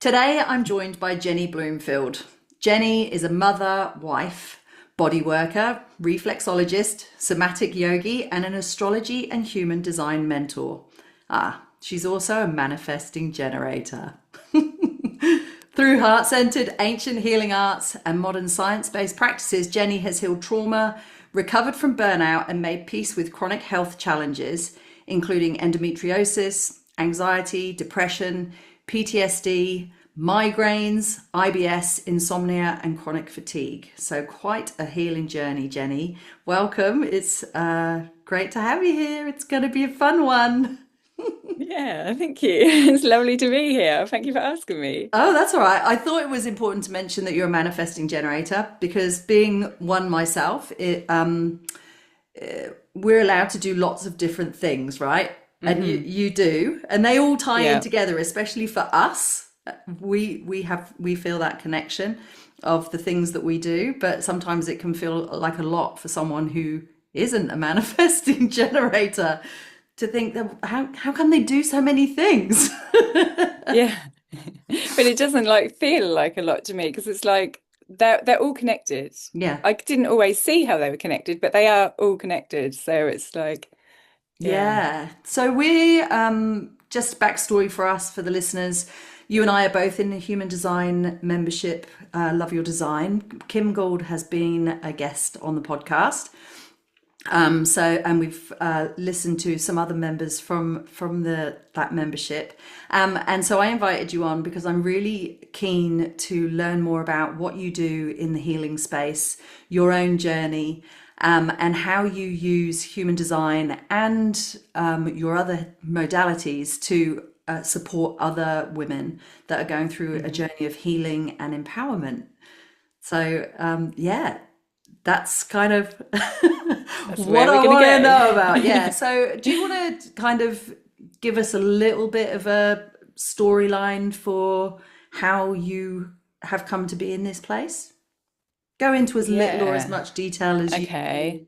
Today I'm joined by Jennie Bloomfield. Jennie is a mother, wife, body worker, reflexologist, somatic yogi, and an astrology and human design mentor. She's also a manifesting generator. Through heart-centered ancient healing arts and modern science-based practices, Jennie has healed trauma, recovered from burnout, and made peace with chronic health challenges, including endometriosis, anxiety, depression, PTSD, migraines, IBS, insomnia, and chronic fatigue. So quite a healing journey, Jennie. Welcome. It's great to have you here. It's going to be a fun one. Yeah, thank you. It's lovely to be here. Thank you for asking me. Oh, that's all right. I thought it was important to mention that you're a manifesting generator because being one myself, we're allowed to do lots of different things, right? And you do, and they all tie in Yeah. together, especially for us. We feel that connection of the things that we do, but sometimes it can feel like a lot for someone who isn't a manifesting generator to think that how can they do so many things? Yeah. But it doesn't feel like a lot to me because it's like they're all connected. Yeah. I didn't always see how they were connected, but they are all connected. So it's like, yeah. Yeah. So we just backstory for us, for the listeners. You and I are both in the human design membership, Love Your Design. Kim Gould has been a guest on the podcast. And we've listened to some other members from the that membership. And so I invited you on because I'm really keen to learn more about what you do in the healing space, your own journey, and how you use human design and your other modalities to support other women that are going through a Mhm. journey of healing and empowerment. So, yeah, that's kind of That's what where we're I gonna want to know about. go. Yeah. So, do you want to kind of give us a little bit of a storyline for how you have come to be in this place? Go into as little or as Yeah. much detail as you. Okay.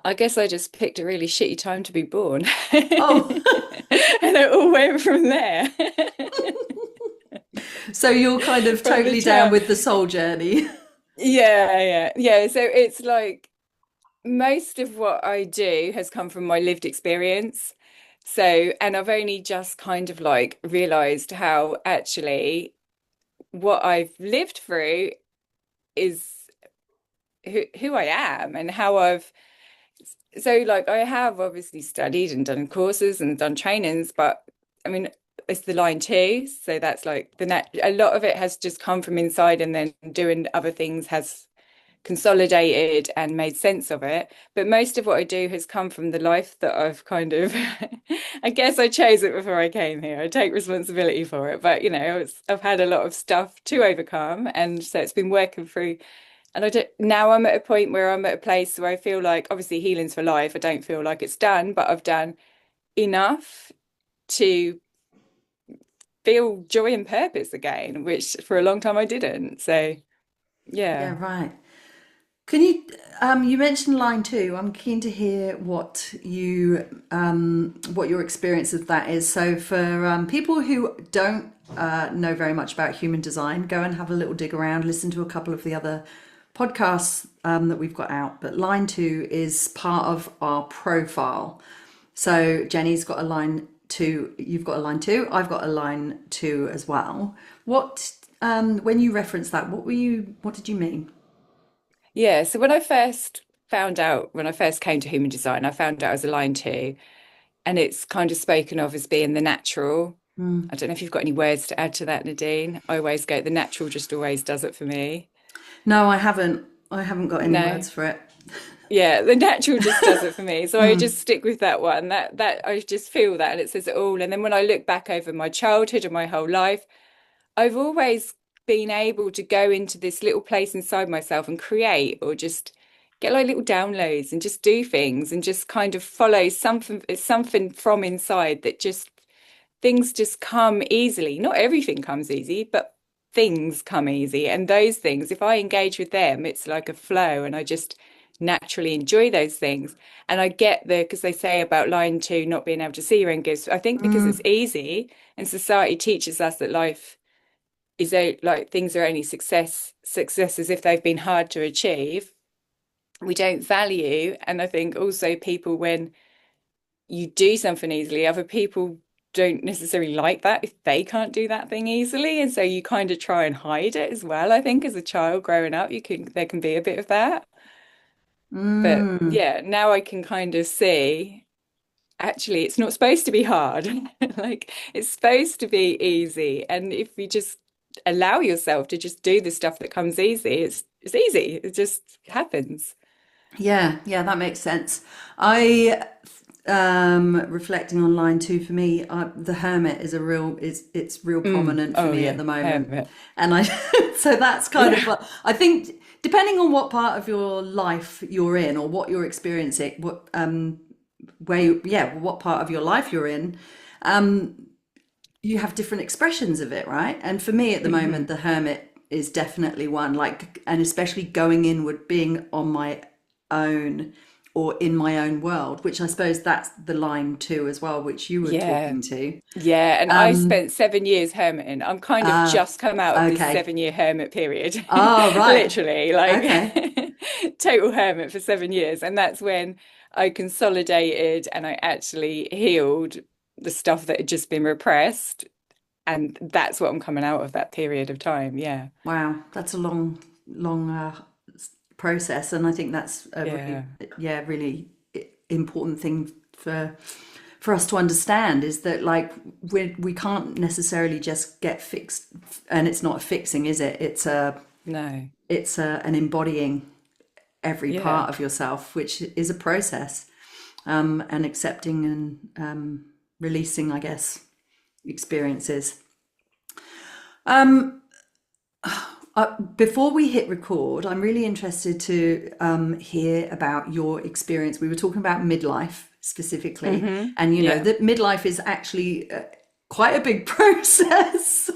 I guess I just picked a really shitty time to be born. Oh, And it all went from there. so you're kind of From the totally down time. with the soul journey. Yeah. So it's like most of what I do has come from my lived experience. So, and I've only just kind of realized how actually what I've lived through is who I am and how I've I have obviously studied and done courses and done trainings, but I mean it's the line too. So that's like the net a lot of it has just come from inside and then doing other things has consolidated and made sense of it. But most of what I do has come from the life that I've kind of, I guess I chose it before I came here. I take responsibility for it, but I've had a lot of stuff to overcome. And so it's been working through. And now I'm at a point where I'm at a place where I feel like obviously healing's for life. I don't feel like it's done, but I've done enough to feel joy and purpose again, which for a long time I didn't. So Yeah, yeah. right. Can you, you mentioned line two. I'm keen to hear what your experience of that is. So for people who don't know very much about human design, go and have a little dig around, listen to a couple of the other podcasts that we've got out. But line two is part of our profile. So Jenny's got a line two, you've got a line two, I've got a line two as well. When you referenced that, what did you mean? Yeah, so when I first found out, when I first came to human design, I found out I was aligned to, and it's kind of spoken of as being the natural. I don't know if you've got any words to add to that, Nadine. I always go, the natural just always does it for me. No, I haven't. I haven't got any No. words for it. Yeah, the natural just does it for me. So I just stick with that one. That I just feel that and it says it all. And then when I look back over my childhood and my whole life, I've always been able to go into this little place inside myself and create or just get like little downloads and just do things and just kind of follow something from inside that just things just come easily. Not everything comes easy, but things come easy. And those things, if I engage with them, it's like a flow and I just naturally enjoy those things. And I get because they say about line two, not being able to see your own gifts. I think because it's easy and society teaches us that life is like things are only successes if they've been hard to achieve. We don't value, and I think also people, when you do something easily, other people don't necessarily like that if they can't do that thing easily, and so you kind of try and hide it as well. I think as a child growing up, you can there can be a bit of that. But Mm. yeah, now I can kind of see actually it's not supposed to be hard. Like it's supposed to be easy. And if you just allow yourself to just do the stuff that comes easy, it's easy. It just happens. Yeah, yeah, that makes sense. I reflecting online too, for me, the hermit is a real it's real prominent for Oh me at yeah, the moment. Hermit. And I so that's kind of Yeah. what I think, depending on what part of your life you're in or what you're experiencing, what where you, yeah, what part of your life you're in, you have different expressions of it, right? And for me at the moment, Hmm. the hermit is definitely one, like, and especially going inward, being on my own or in my own world, which I suppose that's the line too as well, which you were Yeah. talking to. Yeah. And I spent 7 years hermiting. I'm kind of Uh, just come out of this okay. 7 year hermit period. Oh, right. Literally, like Okay. total hermit for 7 years. And that's when I consolidated and I actually healed the stuff that had just been repressed. And that's what I'm coming out of that period of time. Yeah. Wow. That's a long process. And I think that's a Yeah. really, yeah, really important thing for us to understand, is that, like, we can't necessarily just get fixed, and it's not a fixing, is it? No. It's an embodying every Yeah. part of yourself, which is a process, and accepting and releasing, I guess, experiences. Before we hit record, I'm really interested to hear about your experience. We were talking about midlife specifically, and you know Yeah. that midlife is actually quite a big process.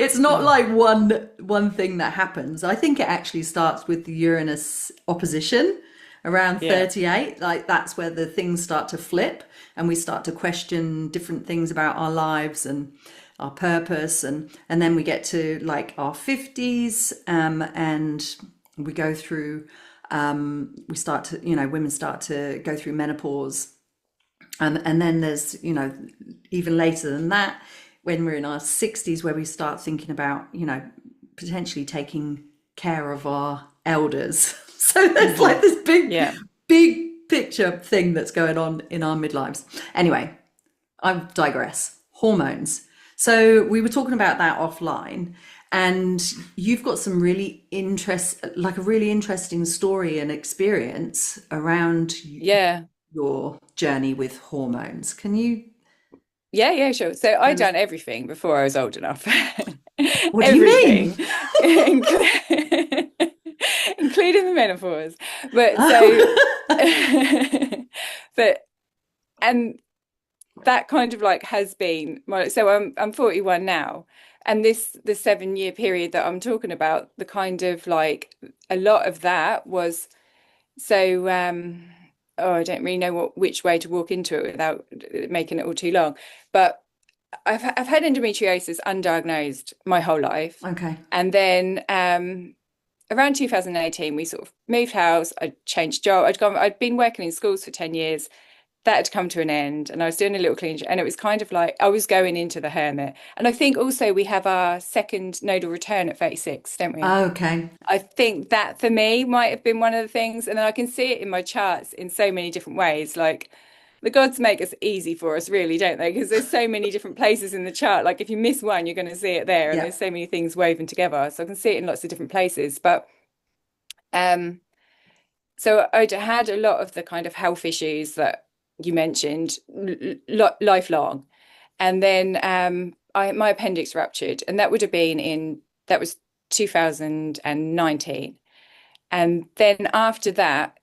It's not Mm. like one thing that happens. I think it actually starts with the Uranus opposition around Yeah. 38. Like, that's where the things start to flip, and we start to question different things about our lives and our purpose, and then we get to like our 50s, and we go through we start to, you know, women start to go through menopause, and then there's, you know, even later than that, when we're in our 60s, where we start thinking about, you know, potentially taking care of our elders. So there's Hmm. like this Yeah. big picture thing that's going on in our midlives. Anyway, I digress. Hormones. So we were talking about that offline, and you've got some like a really interesting story and experience around Yeah. your journey with hormones. Can you Yeah, yeah, sure. So I tell us? done everything before I was old enough. What do you mean? Everything, including including the menopause. But so, Oh. but and that kind of like has been my, so I'm 41 now, and this the 7 year period that I'm talking about, the kind of like a lot of that was so oh, I don't really know which way to walk into it without making it all too long. But I've had endometriosis undiagnosed my whole life. Okay. And then around 2018 we sort of moved house, I changed job. I'd been working in schools for 10 years. That had come to an end, and I was doing a little clean, and it was kind of like I was going into the hermit. And I think also we have our second nodal return at 36, don't we? Okay. I think that for me might have been one of the things. And then I can see it in my charts in so many different ways. Like the gods make us easy for us, really, don't they? Because there's so many different places in the chart. Like if you miss one, you're going to see it there. And Yeah. there's so many things woven together. So I can see it in lots of different places. But um, so I had a lot of the kind of health issues that you mentioned lifelong. And then my appendix ruptured, and that would have been that was 2019. And then after that,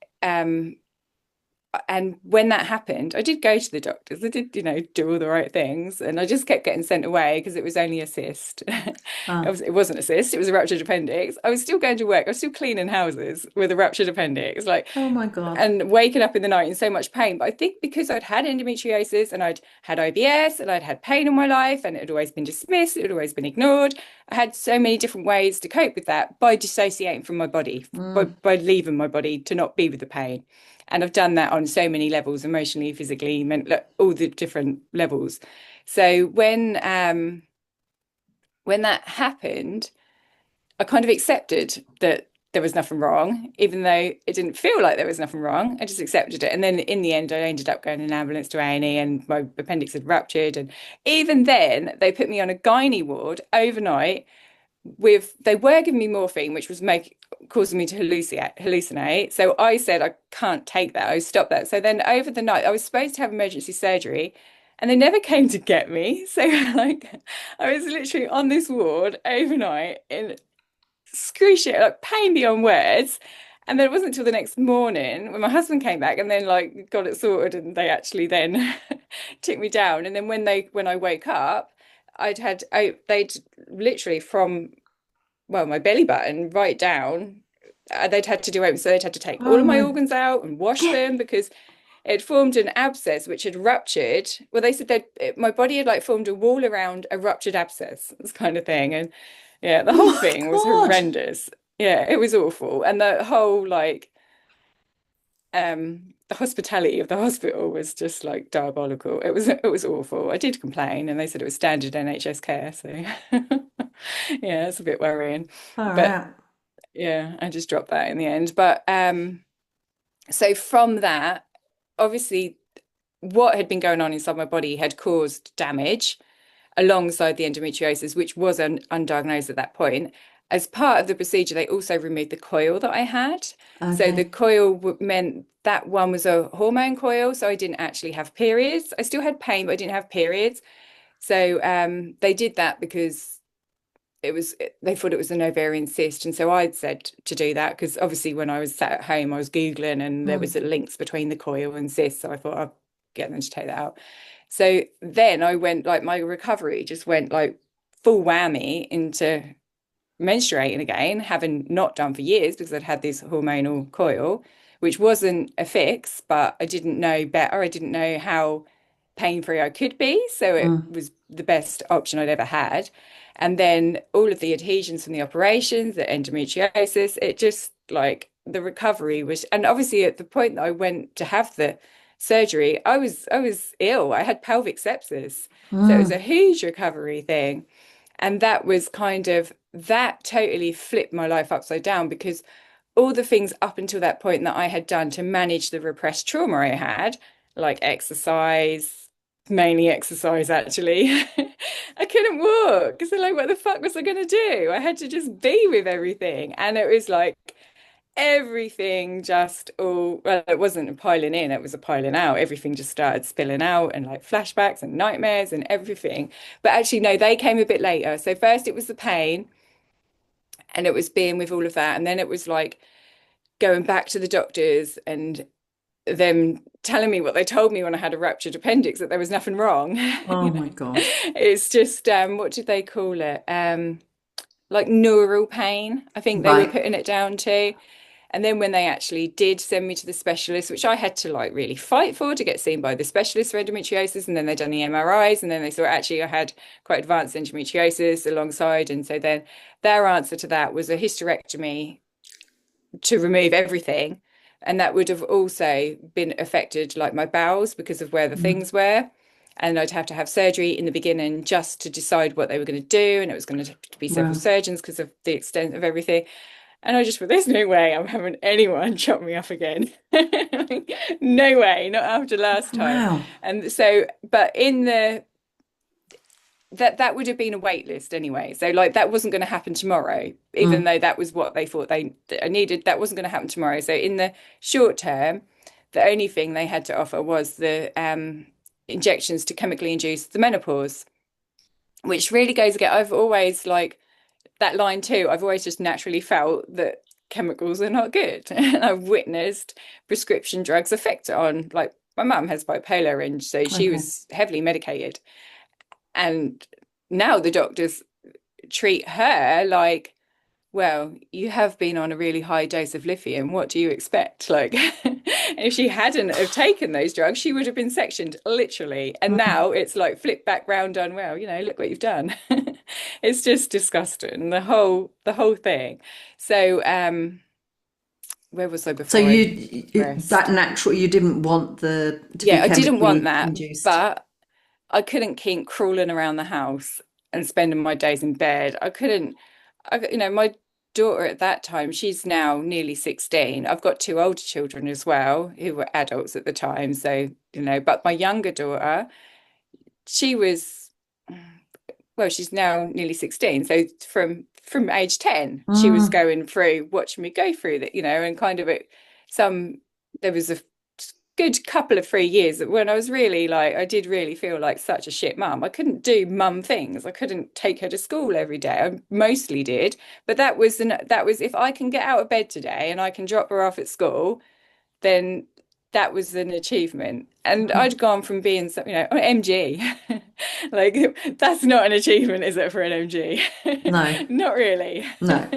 and when that happened, I did go to the doctors. I did, do all the right things, and I just kept getting sent away because it was only a cyst. Ah, It wasn't a cyst; it was a ruptured appendix. I was still going to work. I was still cleaning houses with a ruptured appendix, like, oh my God. and waking up in the night in so much pain. But I think because I'd had endometriosis and I'd had IBS and I'd had pain in my life, and it had always been dismissed, it had always been ignored. I had so many different ways to cope with that by dissociating from my body, Mm, by leaving my body to not be with the pain. And I've done that on so many levels, emotionally, physically, all the different levels. So when that happened, I kind of accepted that there was nothing wrong, even though it didn't feel like there was nothing wrong. I just accepted it. And then in the end, I ended up going in an ambulance to A&E, and my appendix had ruptured. And even then, they put me on a gynae ward overnight they were giving me morphine, which was causing me to hallucinate. So I said, I can't take that. I stopped that. So then over the night, I was supposed to have emergency surgery, and they never came to get me. So like I was literally on this ward overnight in excruciating, like pain beyond words. And then it wasn't until the next morning when my husband came back and then like got it sorted, and they actually then took me down. And then when I woke up, they'd literally from my belly button right down, they'd had to do open, so they'd had to take all oh of my my, organs out and wash get, them because it had formed an abscess which had ruptured. Well, they said that my body had like formed a wall around a ruptured abscess, this kind of thing. And yeah, the oh whole my thing was God. horrendous. Yeah, it was awful. And the whole like the hospitality of the hospital was just like diabolical. It was awful. I did complain, and they said it was standard NHS care. So yeah, it's a bit worrying. All But right. yeah, I just dropped that in the end. But so from that, obviously what had been going on inside my body had caused damage alongside the endometriosis, which was undiagnosed at that point. As part of the procedure, they also removed the coil that I had. So the Okay. coil meant that one was a hormone coil, so I didn't actually have periods. I still had pain, but I didn't have periods. So they did that because they thought it was an ovarian cyst, and so I'd said to do that because obviously when I was sat at home I was googling and there was Mm, links between the coil and cysts, so I thought I'd get them to take that out. So then I went like my recovery just went like full whammy into menstruating again, having not done for years because I'd had this hormonal coil, which wasn't a fix, but I didn't know better. I didn't know how pain-free I could be. So it mm, was the best option I'd ever had. And then all of the adhesions from the operations, the endometriosis, it just like the recovery was, and obviously at the point that I went to have the surgery, I was ill. I had pelvic sepsis. So it was a mm, huge recovery thing. And that was kind of that totally flipped my life upside down because all the things up until that point that I had done to manage the repressed trauma I had, like exercise, mainly exercise actually, I couldn't walk. So like what the fuck was I gonna do? I had to just be with everything. And it was like everything just all well, it wasn't a piling in, it was a piling out. Everything just started spilling out and like flashbacks and nightmares and everything. But actually, no, they came a bit later. So first it was the pain and it was being with all of that. And then it was like going back to the doctors and them telling me what they told me when I had a ruptured appendix, that there was nothing wrong. oh my God. It's just what did they call it? Like neural pain, I think they were Right. putting it down to. And then when they actually did send me to the specialist, which I had to like really fight for to get seen by the specialist for endometriosis, and then they done the MRIs, and then they saw actually I had quite advanced endometriosis alongside. And so then their answer to that was a hysterectomy to remove everything. And that would have also been affected like my bowels because of where the Mm, things were. And I'd have to have surgery in the beginning just to decide what they were going to do. And it was going to be several well, surgeons because of the extent of everything. And I just thought, there's no way I'm having anyone chop me up again. No way, not after last time. wow. And so, but in the that would have been a wait list anyway. So like that wasn't going to happen tomorrow, even Mm, though that was what they thought I needed. That wasn't going to happen tomorrow. So in the short term, the only thing they had to offer was the injections to chemically induce the menopause, which really goes again. I've always like that line too. I've always just naturally felt that chemicals are not good. And I've witnessed prescription drugs effect on, like, my mum has bipolar, and so she Okay. was heavily medicated. And now the doctors treat her like, well, you have been on a really high dose of lithium. What do you expect? Like, if she hadn't have taken those drugs, she would have been sectioned, literally. And Mm. now it's like flipped back round on, well, look what you've done. It's just disgusting, the whole thing. So, where was I So before I you that rest? natural, you didn't want the to be Yeah, I didn't want chemically that, induced. but I couldn't keep crawling around the house and spending my days in bed. I couldn't, my daughter at that time, she's now nearly 16. I've got two older children as well who were adults at the time. So, but my younger daughter, she was, well, she's now nearly 16. So from age 10, she was Mm. going through, watching me go through that, and kind of some, there was a good couple of 3 years when I was really like, I did really feel like such a shit mum. I couldn't do mum things. I couldn't take her to school every day. I mostly did, but that was if I can get out of bed today and I can drop her off at school, then that was an achievement. And I'd gone from being, an MG. Like, that's not an achievement, is it, for an MG? No, Not really. no.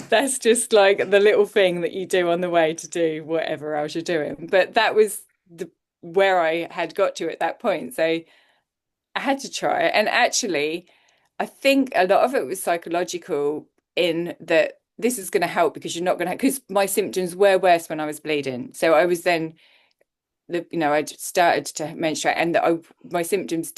That's just like the little thing that you do on the way to do whatever else you're doing. But that was where I had got to at that point. So I had to try it. And actually, I think a lot of it was psychological, in that this is going to help because you're not going to, because my symptoms were worse when I was bleeding. So I was then, I'd started to menstruate, and my symptoms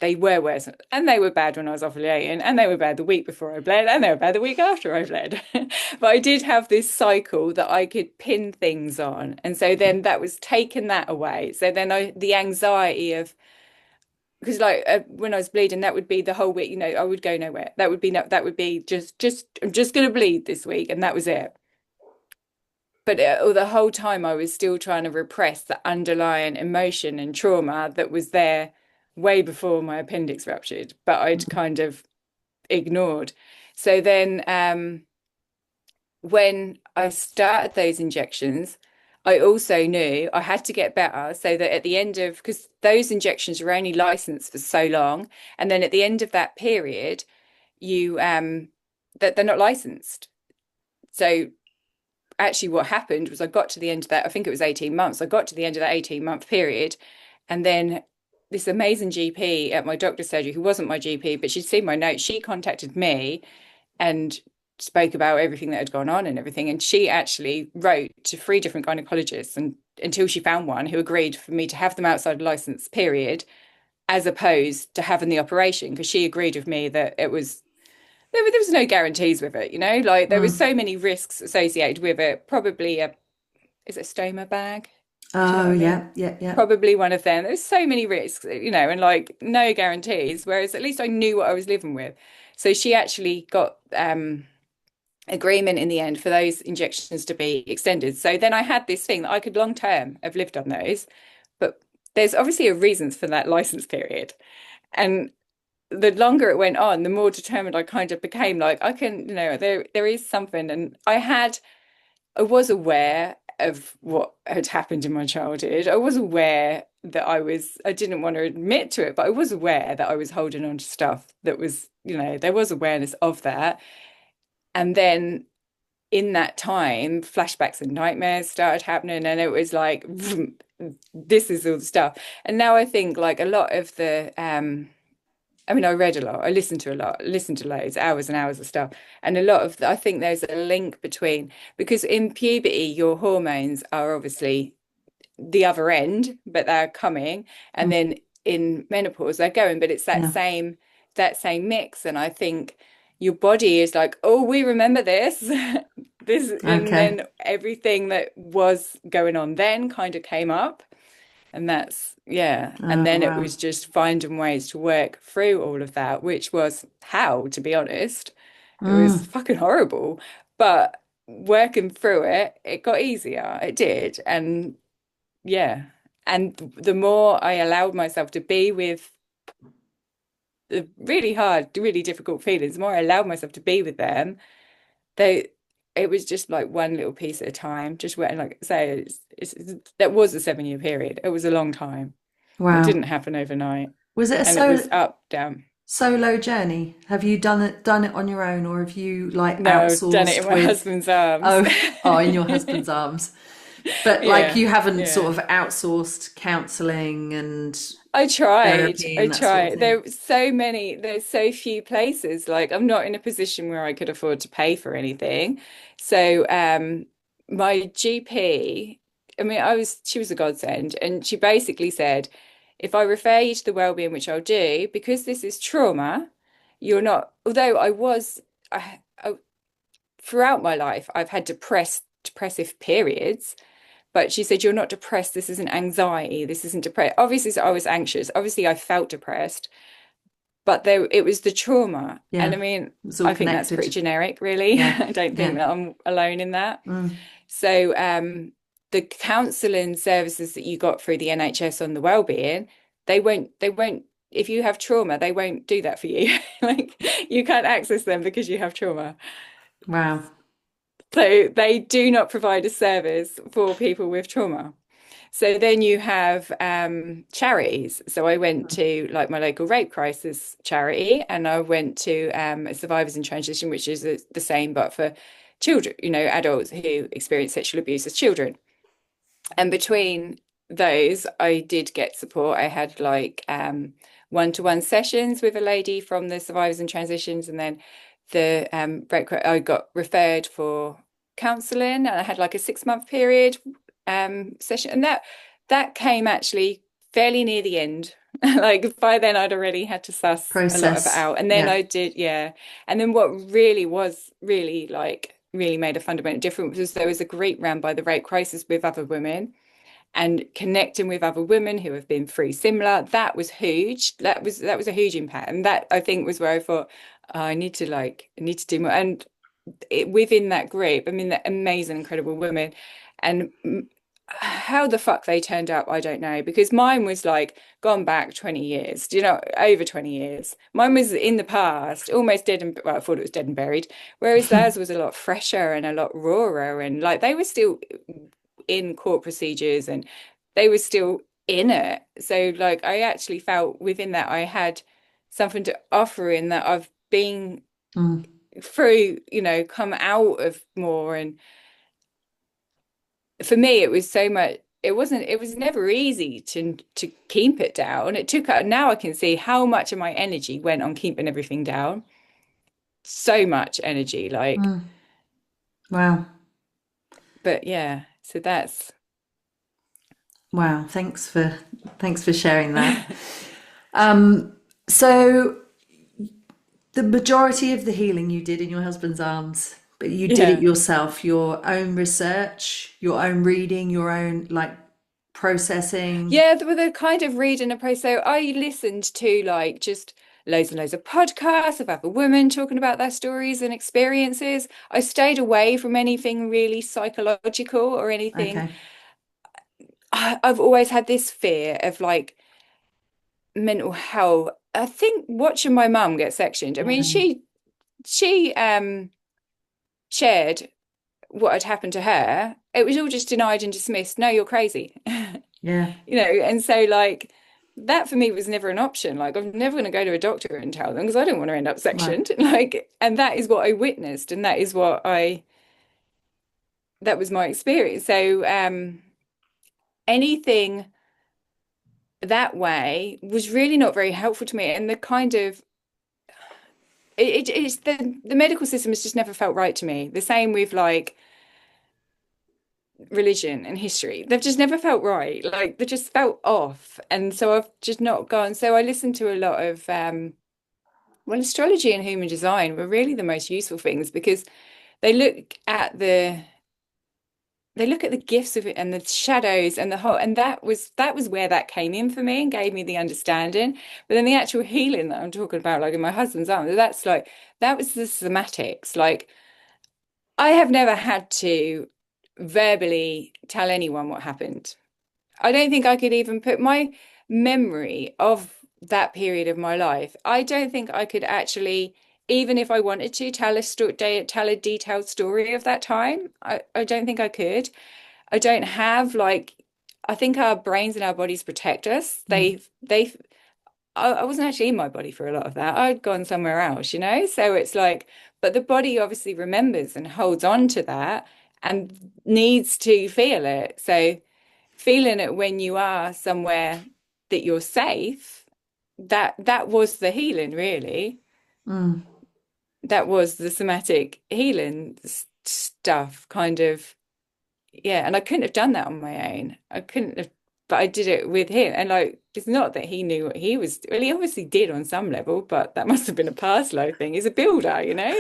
they were worse, and they were bad when I was ovulating, and they were bad the week before I bled, and they were bad the week after I bled. But I did have this cycle that I could pin things on. And so then that was taken that away. So then the anxiety of, because like when I was bleeding, that would be the whole week, I would go nowhere. That would be no, that would be just I'm just going to bleed this week, and that was it. But the whole time I was still trying to repress the underlying emotion and trauma that was there way before my appendix ruptured, but I'd kind of ignored. So then, when I started those injections, I also knew I had to get better, so that at the end of, because those injections were only licensed for so long, and then at the end of that period, you that they're not licensed. So actually what happened was, I got to the end of that, I think it was 18 months. I got to the end of that 18-month period, and then this amazing GP at my doctor's surgery, who wasn't my GP, but she'd seen my notes, she contacted me and spoke about everything that had gone on and everything. And she actually wrote to three different gynecologists, and until she found one who agreed for me to have them outside license period, as opposed to having the operation, because she agreed with me that there was no guarantees with it, like there was Mm. so many risks associated with it. Probably is it a stoma bag? Do you know Oh, what I mean? yeah, yeah, yeah. Probably one of them. There's so many risks, and like no guarantees. Whereas at least I knew what I was living with. So she actually got agreement in the end for those injections to be extended. So then I had this thing that I could long term have lived on those, but there's obviously a reasons for that license period. And the longer it went on, the more determined I kind of became. Like, I can, there is something. And I was aware of what had happened in my childhood. I was aware that I didn't want to admit to it, but I was aware that I was holding on to stuff that was, there was awareness of that. And then in that time, flashbacks and nightmares started happening, and it was like, vroom, this is all the stuff. And now I think, like, a lot of I mean, I read a lot, I listened to a lot, listened to loads, hours and hours of stuff. And a lot of, I think there's a link between, because in puberty, your hormones are obviously the other end, but they're coming. And Mm. then in menopause, they're going, but it's Yeah. that same mix. And I think your body is like, oh, we remember this. This, and Okay. then everything that was going on then kind of came up. And that's, yeah. And Oh, then it wow. was just finding ways to work through all of that, which was how, to be honest. It was Mm. fucking horrible. But working through it, it got easier. It did. And yeah. And the more I allowed myself to be with the really hard, really difficult feelings, the more I allowed myself to be with them, they it was just like one little piece at a time. Just went, like say, that was a 7 year period. It was a long time. It Wow. didn't happen overnight, Was it a and it was up, down. solo journey? Have you done it on your own, or have you like No, I've done it in outsourced my with, husband's arms. oh, in your husband's arms? But like Yeah, you haven't yeah. sort of outsourced counseling and I tried. therapy I and that sort of tried. thing. There's so few places. Like I'm not in a position where I could afford to pay for anything. So my GP, I mean, she was a godsend, and she basically said, if I refer you to the wellbeing, which I'll do, because this is trauma, you're not, although I throughout my life, I've had depressive periods. But she said, you're not depressed. This isn't anxiety. This isn't depressed. Obviously, so I was anxious. Obviously, I felt depressed, but it was the trauma. And Yeah, I mean, it's all I think that's pretty connected. generic, really. Yeah, I don't think yeah. that I'm alone in that. Mm. So, the counselling services that you got through the NHS on the wellbeing, they won't, if you have trauma, they won't do that for you. Like, you can't access them because you have trauma. Wow. So they do not provide a service for people with trauma. So then you have charities. So I went to like my local rape crisis charity, and I went to Survivors in Transition, which is the same but for children, adults who experience sexual abuse as children. And between those, I did get support. I had like one-to-one sessions with a lady from the Survivors and Transitions, and then I got referred for counselling, and I had like a 6 month period session, and that came actually fairly near the end. Like by then, I'd already had to suss a lot of it Process. out, and then Yeah. I did, yeah. And then what really was really like really made a fundamental difference was there was a group ran by the rape crisis with other women and connecting with other women who have been through similar. That was huge. That was a huge impact, and that I think was where I thought, oh, I need to do more. And within that group, I mean, the amazing, incredible women, and how the fuck they turned up, I don't know, because mine was like gone back 20 years, over 20 years. Mine was in the past, almost dead and, well, I thought it was dead and buried, whereas theirs was a lot fresher and a lot rawer, and like they were still in court procedures and they were still in it. So like I actually felt within that I had something to offer in that I've been Mm. through, come out of more. And for me, it was so much. It was never easy to keep it down. It took, now I can see how much of my energy went on keeping everything down. So much energy, like, Mm. Wow. but yeah, so that's Wow. Thanks for sharing that. Um, so the majority of the healing you did in your husband's arms, but you did it yeah. yourself, your own research, your own reading, your own like processing. Yeah, with a kind of reading approach. So I listened to like just loads and loads of podcasts of other women talking about their stories and experiences. I stayed away from anything really psychological or anything. Okay. I've always had this fear of like mental health. I think watching my mum get sectioned. I mean, Yeah. she shared what had happened to her. It was all just denied and dismissed. No, you're crazy. Yeah. And so like that for me was never an option. Like I'm never going to go to a doctor and tell them because I don't want to end up Right. sectioned. Like, and that is what I witnessed, and that was my experience. So anything that way was really not very helpful to me, and the kind of it's the medical system has just never felt right to me. The same with like religion and history. They've just never felt right. Like they just felt off. And so I've just not gone. So I listened to a lot of well, astrology and human design were really the most useful things because they look at the they look at the gifts of it and the shadows and the whole, and that was where that came in for me and gave me the understanding. But then the actual healing that I'm talking about, like in my husband's arm, that was the somatics. Like I have never had to verbally tell anyone what happened. I don't think I could even put my memory of that period of my life. I don't think I could actually even if I wanted to tell a detailed story of that time, I don't think I could. I don't have like, I think our brains and our bodies protect us. Mm. I wasn't actually in my body for a lot of that. I'd gone somewhere else, you know? So it's like, but the body obviously remembers and holds on to that and needs to feel it. So feeling it when you are somewhere that you're safe, that was the healing, really. Mm. That was the somatic healing stuff, kind of. Yeah, and I couldn't have done that on my own. I couldn't have, but I did it with him. And like, it's not that he knew what he was, well, he obviously did on some level, but that must have been a past life thing. He's a builder, you know?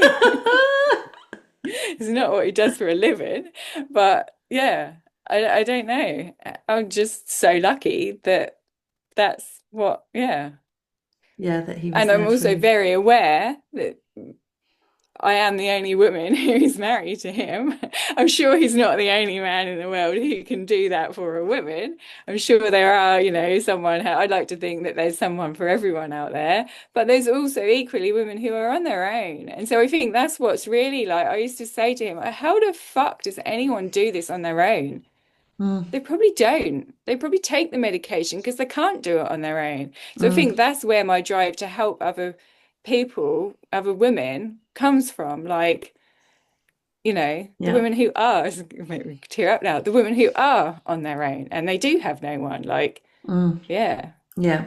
It's not what he does for a living. But yeah, I don't know. I'm just so lucky that that's what, yeah. Yeah, that he was And I'm there for also you. very aware that I am the only woman who's married to him. I'm sure he's not the only man in the world who can do that for a woman. I'm sure there are, you know, someone, I'd like to think that there's someone for everyone out there, but there's also equally women who are on their own. And so I think that's what's really like, I used to say to him, how the fuck does anyone do this on their own? Mm. They probably don't. They probably take the medication because they can't do it on their own. So I Mm. think that's where my drive to help other people, other women comes from. Like, you know, the Yeah. women who are, it's make me tear up now, the women who are on their own and they do have no one. Like, Mm. yeah, Yeah.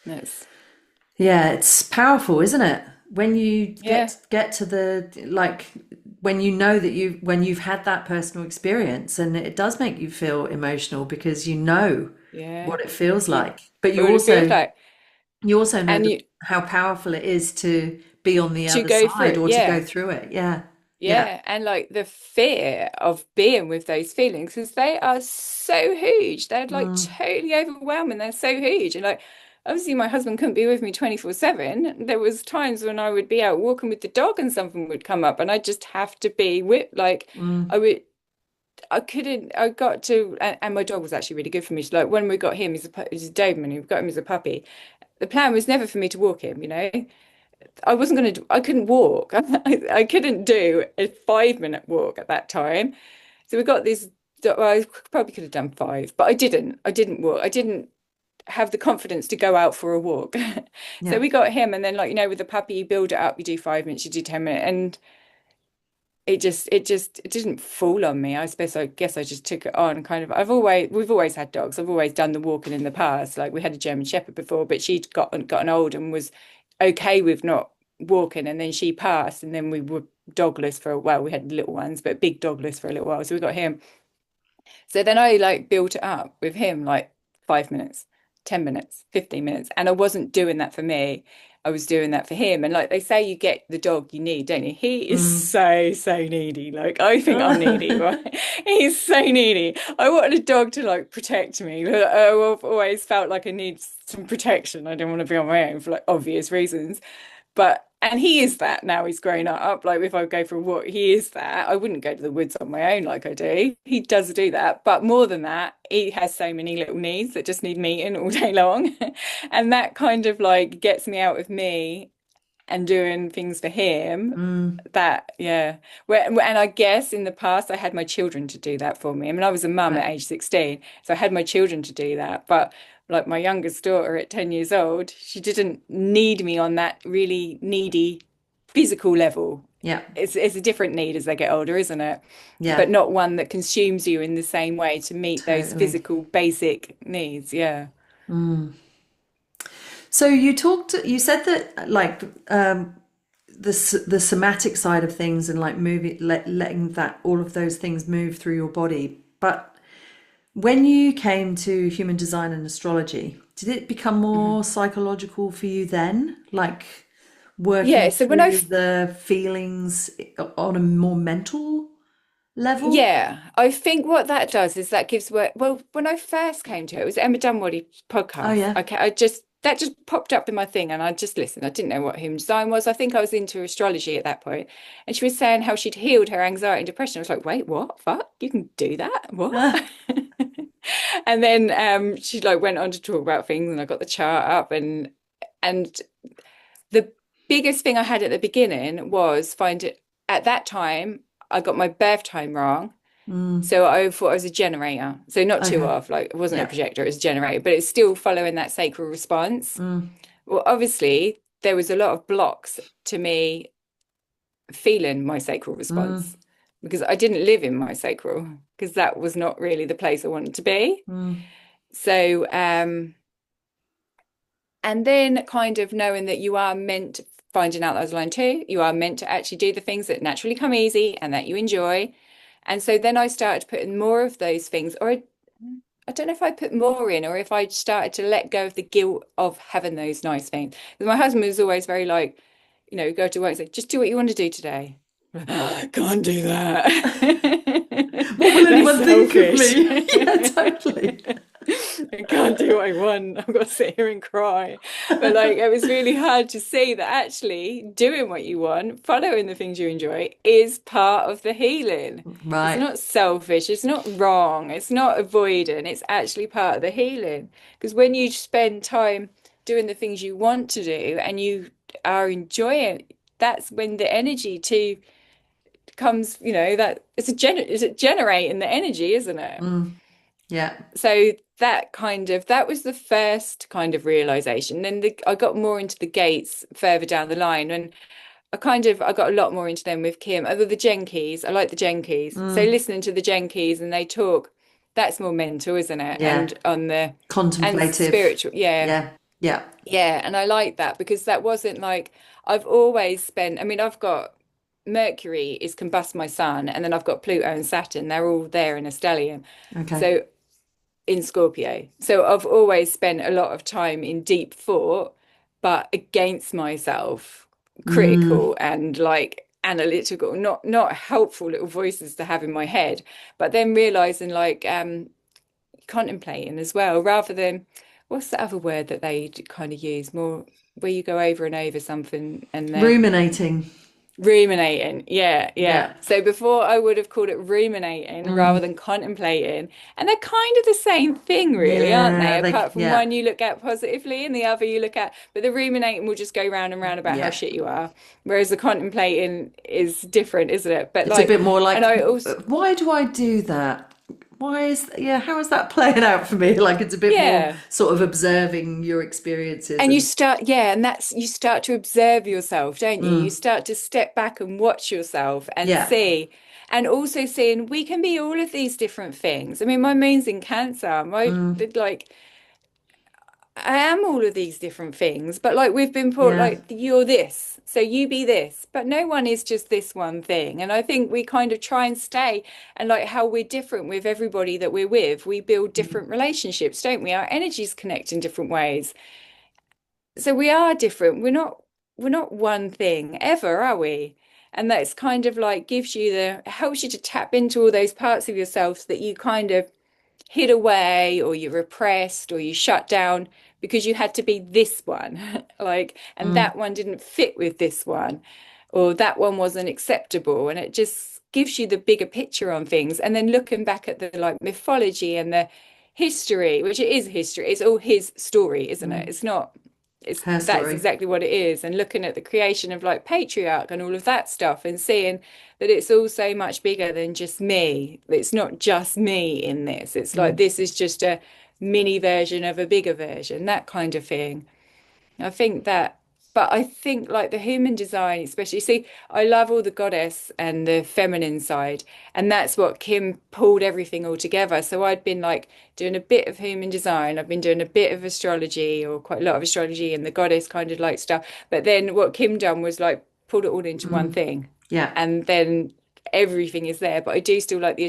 that's, Yeah, it's powerful, isn't it? When you yeah, get to the like when you know that when you've had that personal experience, and it does make you feel emotional because you know yeah. what it feels You, like. But what it feels like. you also know And you, how powerful it is to be on the to other go side through, or to go yeah. through it. Yeah. Yeah. Yeah, and like the fear of being with those feelings because they are so huge. They're like Mm. totally overwhelming. They're so huge. And like obviously my husband couldn't be with me 24/7. There was times when I would be out walking with the dog and something would come up and I just have to be with like Mm. I would I couldn't I got to and my dog was actually really good for me. So like when we got him, he's a Doberman, we got him as a puppy. The plan was never for me to walk him, you know. I wasn't going to, I couldn't walk. I couldn't do a 5 minute walk at that time. So we got this, well, I probably could have done five, but I didn't. I didn't walk. I didn't have the confidence to go out for a walk. So Yeah. we got him. And then, like, you know, with the puppy, you build it up, you do 5 minutes, you do 10 minutes. And it didn't fall on me. I guess I just took it on kind of. We've always had dogs. I've always done the walking in the past. Like we had a German Shepherd before, but she'd gotten old and was okay with not walking. And then she passed, and then we were dogless for a while. We had little ones, but big dogless for a little while. So we got him. So then I like built it up with him like 5 minutes, 10 minutes, 15 minutes. And I wasn't doing that for me. I was doing that for him. And like they say, you get the dog you need, don't you? He is Mm. so, so needy. Like I think I'm needy, right? He's so needy. I wanted a dog to like protect me. I've always felt like I need some protection. I don't want to be on my own for like obvious reasons. But and he is that now he's grown up. Like if I go for a walk, he is that. I wouldn't go to the woods on my own like I do. He does do that. But more than that, he has so many little needs that just need meeting all day long. And that kind of like gets me out of me and doing things for him. Mm. That, yeah. And I guess in the past, I had my children to do that for me. I mean, I was a mum Right. at age 16, so I had my children to do that. But like my youngest daughter at 10 years old, she didn't need me on that really needy physical level. Yeah. It's a different need as they get older, isn't it? Yeah. But not one that consumes you in the same way to meet those Totally. physical basic needs. Yeah. Mm. So you said that like the somatic side of things and like letting that all of those things move through your body. But when you came to human design and astrology, did it become Mhm. more psychological for you then? Like working Yeah. So when through the feelings on a more mental level? yeah, I think what that does is that gives work. Well, when I first came to it, it was Emma Dunwoody Oh podcast. yeah. Okay, that just popped up in my thing, and I just listened. I didn't know what human design was. I think I was into astrology at that point, and she was saying how she'd healed her anxiety and depression. I was like, wait, what? Fuck, you can do that? What? Ah, And then she like went on to talk about things, and I got the chart up, and the biggest thing I had at the beginning was find it at that time, I got my birth time wrong. Mm. So I thought I was a generator. So not two Okay. off, like it wasn't a Yeah. projector, it was a generator, but it's still following that sacral response. Mm. Well, obviously, there was a lot of blocks to me feeling my sacral Mm. response because I didn't live in my sacral because that was not really the place I wanted to be. Mm. So, and then kind of knowing that you are meant, finding out that I was line two, you are meant to actually do the things that naturally come easy and that you enjoy. And so then I started putting more of those things, or I don't know if I put more in or if I started to let go of the guilt of having those nice things. Because my husband was always very like, go to work and say, just do what you want to do today. Can't do that. What will That's anyone think of selfish. me? Yeah, totally. I can't do what I want. I've got to sit here and cry. But like it was really hard to see that actually doing what you want, following the things you enjoy is part of the healing. It's Right. not selfish, it's not wrong, it's not avoiding, it's actually part of the healing. Because when you spend time doing the things you want to do and you are enjoying, that's when the energy to comes, that it's a generating the energy, isn't it? Mm. Yeah. So that was the first kind of realization. Then I got more into the gates further down the line, and I got a lot more into them with Kim. Other the Jenkies, I like the Jenkies. So Mm. listening to the Jenkies and they talk, that's more mental, isn't it? Yeah. And Contemplative. spiritual, yeah. Yeah. Yeah. Yeah, and I like that because that wasn't like I've always spent, I mean, I've got Mercury is combust my sun, and then I've got Pluto and Saturn. They're all there in a stellium. Okay. So in Scorpio. So I've always spent a lot of time in deep thought, but against myself, Mm. critical and like analytical, not helpful little voices to have in my head, but then realizing like contemplating as well, rather than what's the other word that they kind of use more where you go over and over something and then Ruminating. ruminating. Yeah, yeah. Yeah. So before I would have called it ruminating rather Mm. than contemplating. And they're kind of the same thing, really, aren't they? Yeah. Apart from Yeah. one you look at positively and the other you look at, but the ruminating will just go round and round about how Yeah. shit you are. Whereas the contemplating is different, isn't it? But It's a like, bit more and like, I also, why do I do that? Yeah, how is that playing out for me? Like it's a bit more yeah. sort of observing your experiences And you and start, yeah, and that's you start to observe yourself, don't you? You mm, start to step back and watch yourself and yeah. see, and also seeing we can be all of these different things. I mean, my moon's in Cancer. Mm, Like, I am all of these different things, but like we've been taught, yeah. like, you're this, so you be this, but no one is just this one thing. And I think we kind of try and stay and like how we're different with everybody that we're with, we build Mm, different relationships, don't we? Our energies connect in different ways. So we are different. We're not one thing ever, are we? And that's kind of like gives you the helps you to tap into all those parts of yourself that you kind of hid away or you repressed or you shut down because you had to be this one. Like, and mm, that one didn't fit with this one, or that one wasn't acceptable. And it just gives you the bigger picture on things. And then looking back at the like mythology and the history, which it is history, it's all his story, isn't it? mm. It's not it's Her that's story. exactly what it is. And looking at the creation of like patriarch and all of that stuff and seeing that it's all so much bigger than just me. It's not just me in this. It's like Mm, this is just a mini version of a bigger version, that kind of thing. I think that, but I think like the human design, especially, see, I love all the goddess and the feminine side, and that's what Kim pulled everything all together. So I'd been like doing a bit of human design, I've been doing a bit of astrology or quite a lot of astrology and the goddess kind of like stuff. But then what Kim done was like pulled it all into one mm. thing, Yeah. and then everything is there. But I do still like the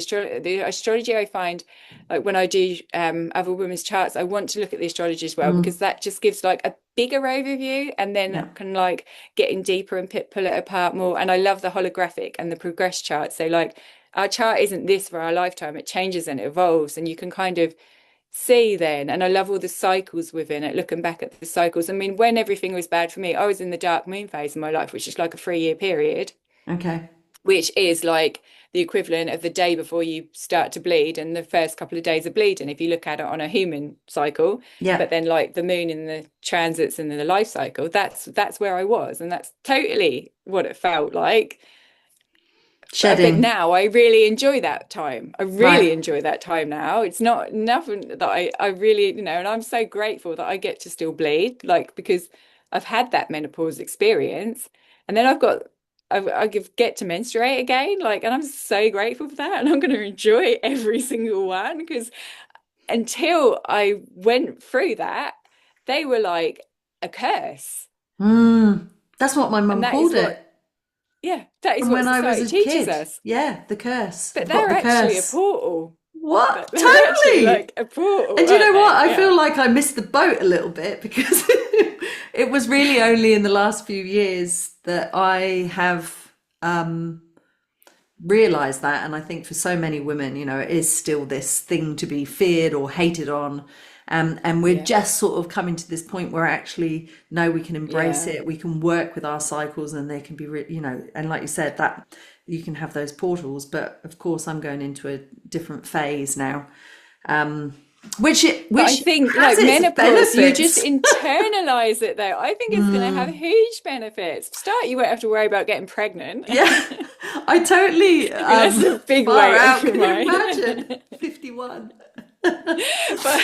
astrology. I find like when I do other women's charts, I want to look at the astrology as well Mm, because that just gives like a bigger overview, and then yeah. can like get in deeper and pull it apart more. And I love the holographic and the progress chart. So like our chart isn't this for our lifetime; it changes and it evolves, and you can kind of see then. And I love all the cycles within it. Looking back at the cycles, I mean, when everything was bad for me, I was in the dark moon phase of my life, which is like a 3 year period Okay. which is like the equivalent of the day before you start to bleed and the first couple of days of bleeding, if you look at it on a human cycle. Yeah. But then like the moon in the transits and in the life cycle, that's where I was, and that's totally what it felt like. But Shedding. now I really enjoy that time. I Right. really enjoy that time now. It's not nothing that I really, and I'm so grateful that I get to still bleed, like, because I've had that menopause experience, and then get to menstruate again, like, and I'm so grateful for that, and I'm going to enjoy every single one, because until I went through that, they were like a curse, That's what my and mum that is called what, it yeah, that is from what when I was society a teaches kid. us. Yeah, the curse. But I've got they're the actually a curse. portal. What? They're actually Totally. like a portal, And you aren't know what? they? I Yeah. feel like I missed the boat a little bit because it was really only in the last few years that I have realized that. And I think for so many women, it is still this thing to be feared or hated on. And we're Yeah. just sort of coming to this point where actually, no, we can embrace Yeah. it. We can work with our cycles and they can be, and like you said, that you can have those portals. But of course, I'm going into a different phase now, But I which think has like its menopause, you just benefits. internalize it though. I think it's going to have huge benefits. For start, you won't have to worry about getting pregnant. Yeah, I totally I mean, that's a big far weight off out. your Can you mind. imagine? 51. But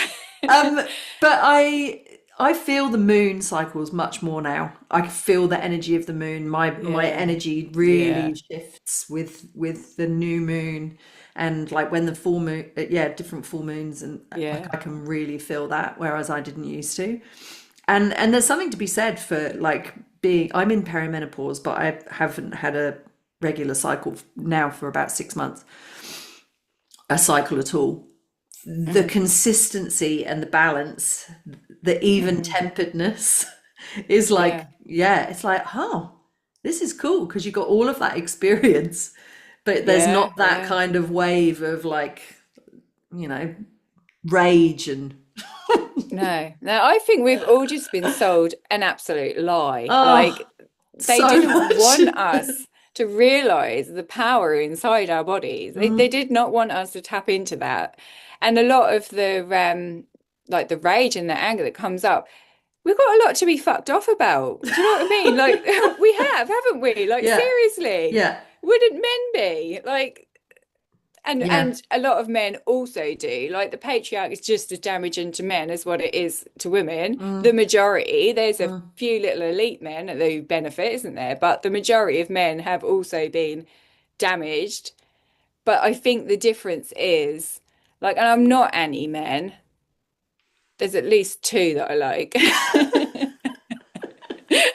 Um, but I feel the moon cycles much more now. I feel the energy of the moon. My yeah, energy yeah, really shifts with the new moon, and like when the full moon, yeah, different full moons, and like yeah. I can really feel that, whereas I didn't used to. And there's something to be said for like being. I'm in perimenopause, but I haven't had a regular cycle now for about 6 months, a cycle at all. The Mm, consistency and the balance, the even mm, temperedness is like, yeah, yeah, it's like, oh, this is cool because you got all of that experience, but there's yeah, not that yeah. kind of wave of like, you know, rage and No, no, I think we've all just been sold an absolute lie. oh, Like, they so didn't much. want us to realize the power inside our bodies. They did not want us to tap into that. And a lot of the like the rage and the anger that comes up, we've got a lot to be fucked off about. Do you know what I mean? Like we have, haven't we? Like Yeah, seriously, yeah, wouldn't men be? Like, yeah. and a lot of men also do. Like the patriarch is just as damaging to men as what it is to women. The Mm, majority, there's a mm. few little elite men who benefit, isn't there? But the majority of men have also been damaged. But I think the difference is, like, and I'm not anti-men. There's at least two that I like.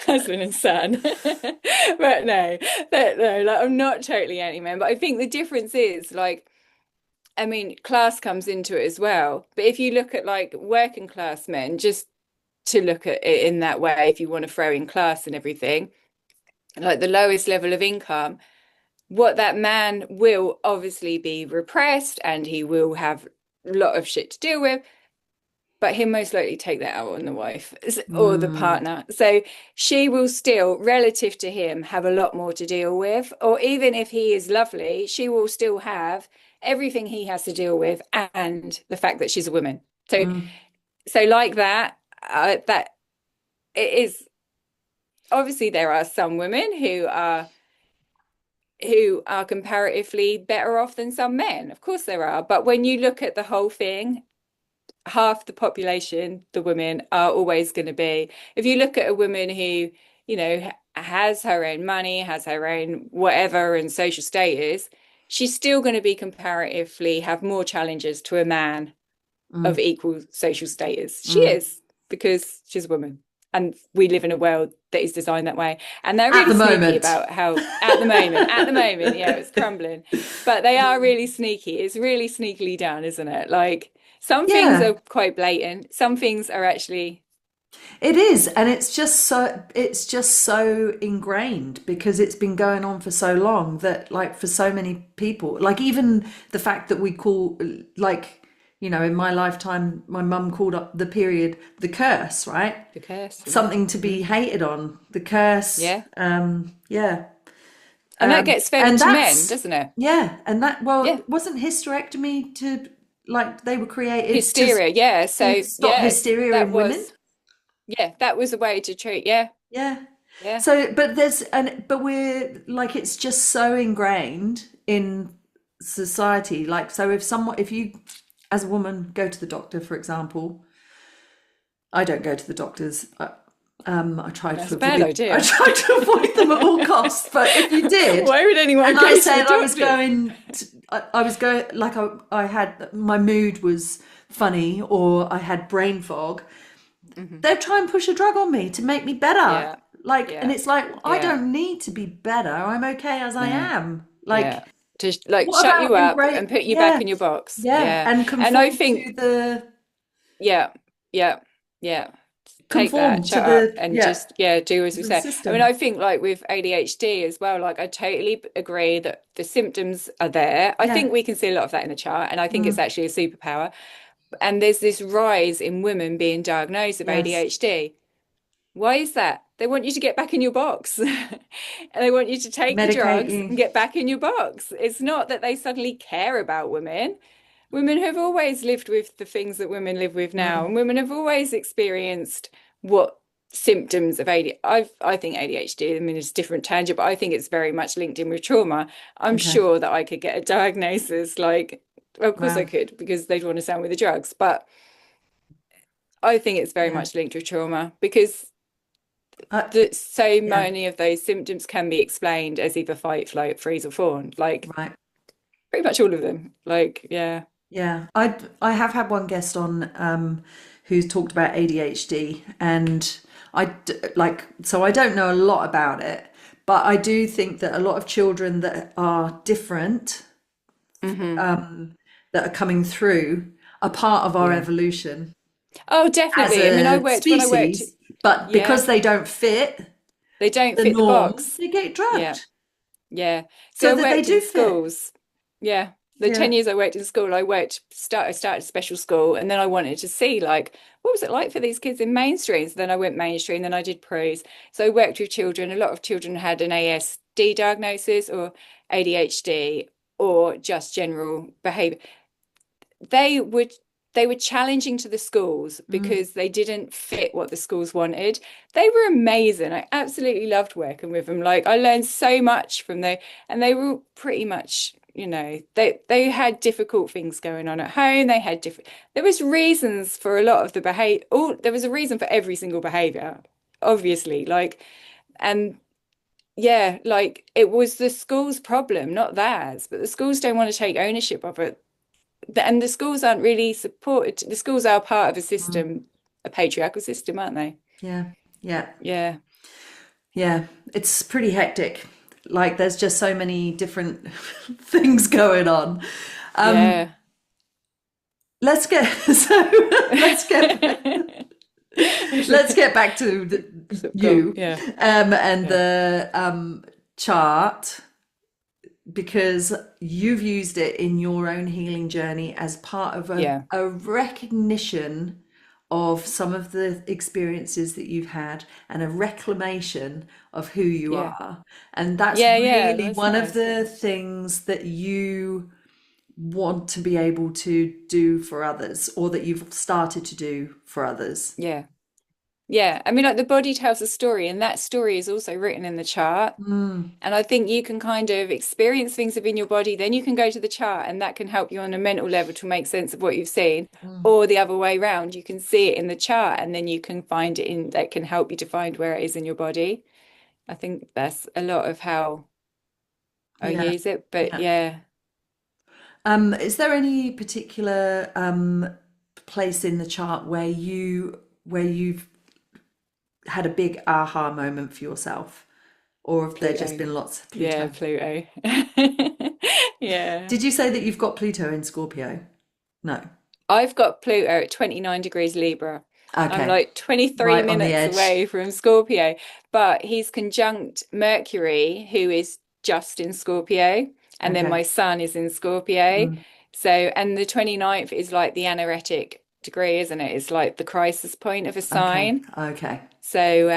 Husband and son. But no, no, like I'm not totally anti-men. But I think the difference is like, I mean, class comes into it as well. But if you look at like working class men, just to look at it in that way, if you want to throw in class and everything, like the lowest level of income, what that man will obviously be repressed and he will have a lot of shit to deal with, but he'll most likely take that out on the wife or the Mm, partner. So she will still, relative to him, have a lot more to deal with. Or even if he is lovely, she will still have everything he has to deal with and the fact that she's a woman. So, mm, so like that, that it is obviously there are some women who are comparatively better off than some men. Of course there are. But when you look at the whole thing, half the population, the women, are always going to be. If you look at a woman who, has her own money, has her own whatever and social status, she's still going to be comparatively have more challenges to a man of mm, equal social status. She mm. is because she's a woman. And we live in a world that is designed that way. And they're At really the sneaky moment. about how, at the moment, yeah, it's crumbling. But they are really sneaky. It's really sneakily done, isn't it? Like some things Yeah. are quite blatant. Some things are actually, It is, and it's just so ingrained because it's been going on for so long that like for so many people, like even the fact that we call like, in my lifetime, my mum called up the period the curse, right? the curse, yeah. Something to be hated on, the curse. Yeah. Yeah. And that gets fed And to men, that's, doesn't it? yeah, and that, Yeah. well, wasn't hysterectomy to, like, they were created Hysteria. Yeah. to So stop yeah, hysteria that in women? was yeah, that was a way to treat. Yeah. Yeah. Yeah. So, but but we're like, it's just so ingrained in society. Like, so if you, as a woman, go to the doctor, for example, I don't go to the doctors. I tried That's to a bad avoid, I idea. tried to avoid them at all costs. But if you did, Why would anyone and I go to the said I was doctors? going, I was going, like I had, my mood was funny or I had brain fog, Hmm. they'll try and push a drug on me to make me better. Yeah. Like, and Yeah. it's like, I Yeah. don't need to be better. I'm okay as I No. am. Yeah. Like, To like what shut about you up embrace? and put you back Yeah, in your box. yeah, Yeah. and And I think, yeah, yeah, yeah. Take that, conform to shut up, the, and yeah, just, yeah, do as to we the say. I mean, system. I think like with ADHD as well, like I totally agree that the symptoms are there. I Yeah. think we can see a lot of that in the chart, and I think it's Mm, actually a superpower. And there's this rise in women being diagnosed with yes. ADHD. Why is that? They want you to get back in your box. And they want you to take the Medicate drugs you. and get back in your box. It's not that they suddenly care about women. Women have always lived with the things that women live with now, Mm, and women have always experienced what symptoms of ADHD. I think ADHD, I mean, it's a different tangent, but I think it's very much linked in with trauma. I'm okay. sure that I could get a diagnosis like, well, of course I Wow. could, because they'd want to sell me the drugs. But I think it's very Yeah. much linked with trauma because Uh, so yeah. many of those symptoms can be explained as either fight, flight, freeze, or fawn. Like Right. pretty much all of them. Like, yeah, Yeah. I have had one guest on who's talked about ADHD, and like, so I don't know a lot about it, but I do think that a lot of children that are different, hmm, that are coming through, are part of our yeah. evolution Oh, as definitely. I mean, a when I worked, species, but because yeah, they don't fit they don't the fit the norm, box. they get Yeah, drugged yeah. So so I that they worked do in fit. schools. Yeah. The Yeah. 10 years I worked in school, I started special school, and then I wanted to see like what was it like for these kids in mainstream. So then I went mainstream, then I did pros. So I worked with children. A lot of children had an ASD diagnosis or ADHD or just general behavior. They would they were challenging to the schools Mm. because they didn't fit what the schools wanted. They were amazing. I absolutely loved working with them. Like I learned so much from them, and they were pretty much, they had difficult things going on at home. They had different. There was reasons for a lot of the behavior. All there was a reason for every single behavior, obviously. Like and yeah, like it was the school's problem, not theirs. But the schools don't want to take ownership of it, and the schools aren't really supported. The schools are part of a Mm. system, a patriarchal system, aren't they? Yeah. Yeah. Yeah, Yeah. It's pretty hectic. Like, there's just so many different things going on. Um, yeah. let's get so let's get let's get back to So, go on. you, Yeah, and yeah, the chart, because you've used it in your own healing journey as part of yeah, a recognition of some of the experiences that you've had and a reclamation of who you yeah, are. And that's yeah, yeah. really That's one of nice. the things that you want to be able to do for others, or that you've started to do for others. Yeah, yeah. I mean, like the body tells a story, and that story is also written in the chart. Mm, And I think you can kind of experience things within your body, then you can go to the chart, and that can help you on a mental level to make sense of what you've seen. mm. Or the other way around, you can see it in the chart, and then you can find it in that can help you to find where it is in your body. I think that's a lot of how I Yeah, use it. But yeah. yeah, Is there any particular place in the chart where you've had a big aha moment for yourself, or have there just Pluto. been lots of Yeah, Pluto? Pluto. Yeah. Did you say that you've got Pluto in Scorpio? No. I've got Pluto at 29 degrees Libra. I'm Okay. like 23 Right on the minutes edge. away from Scorpio, but he's conjunct Mercury, who is just in Scorpio, and then Okay. my sun is in Scorpio. Mm, So, and the 29th is like the anaretic degree, isn't it? It's like the crisis point of a okay. sign. Okay. So,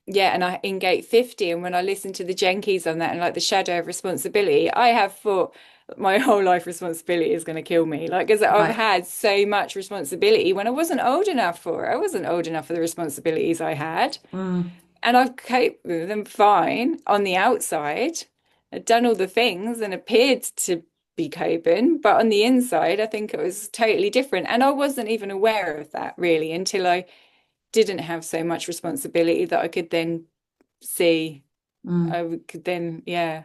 yeah, and I in gate 50, and when I listen to the Jenkies on that and like the shadow of responsibility, I have thought my whole life responsibility is going to kill me. Like, because I've Right. had so much responsibility when I wasn't old enough for it. I wasn't old enough for the responsibilities I had. Mm, And I've coped with them fine on the outside. I'd done all the things and appeared to be coping, but on the inside, I think it was totally different. And I wasn't even aware of that really until I didn't have so much responsibility that I could then see. mm. I could then, yeah.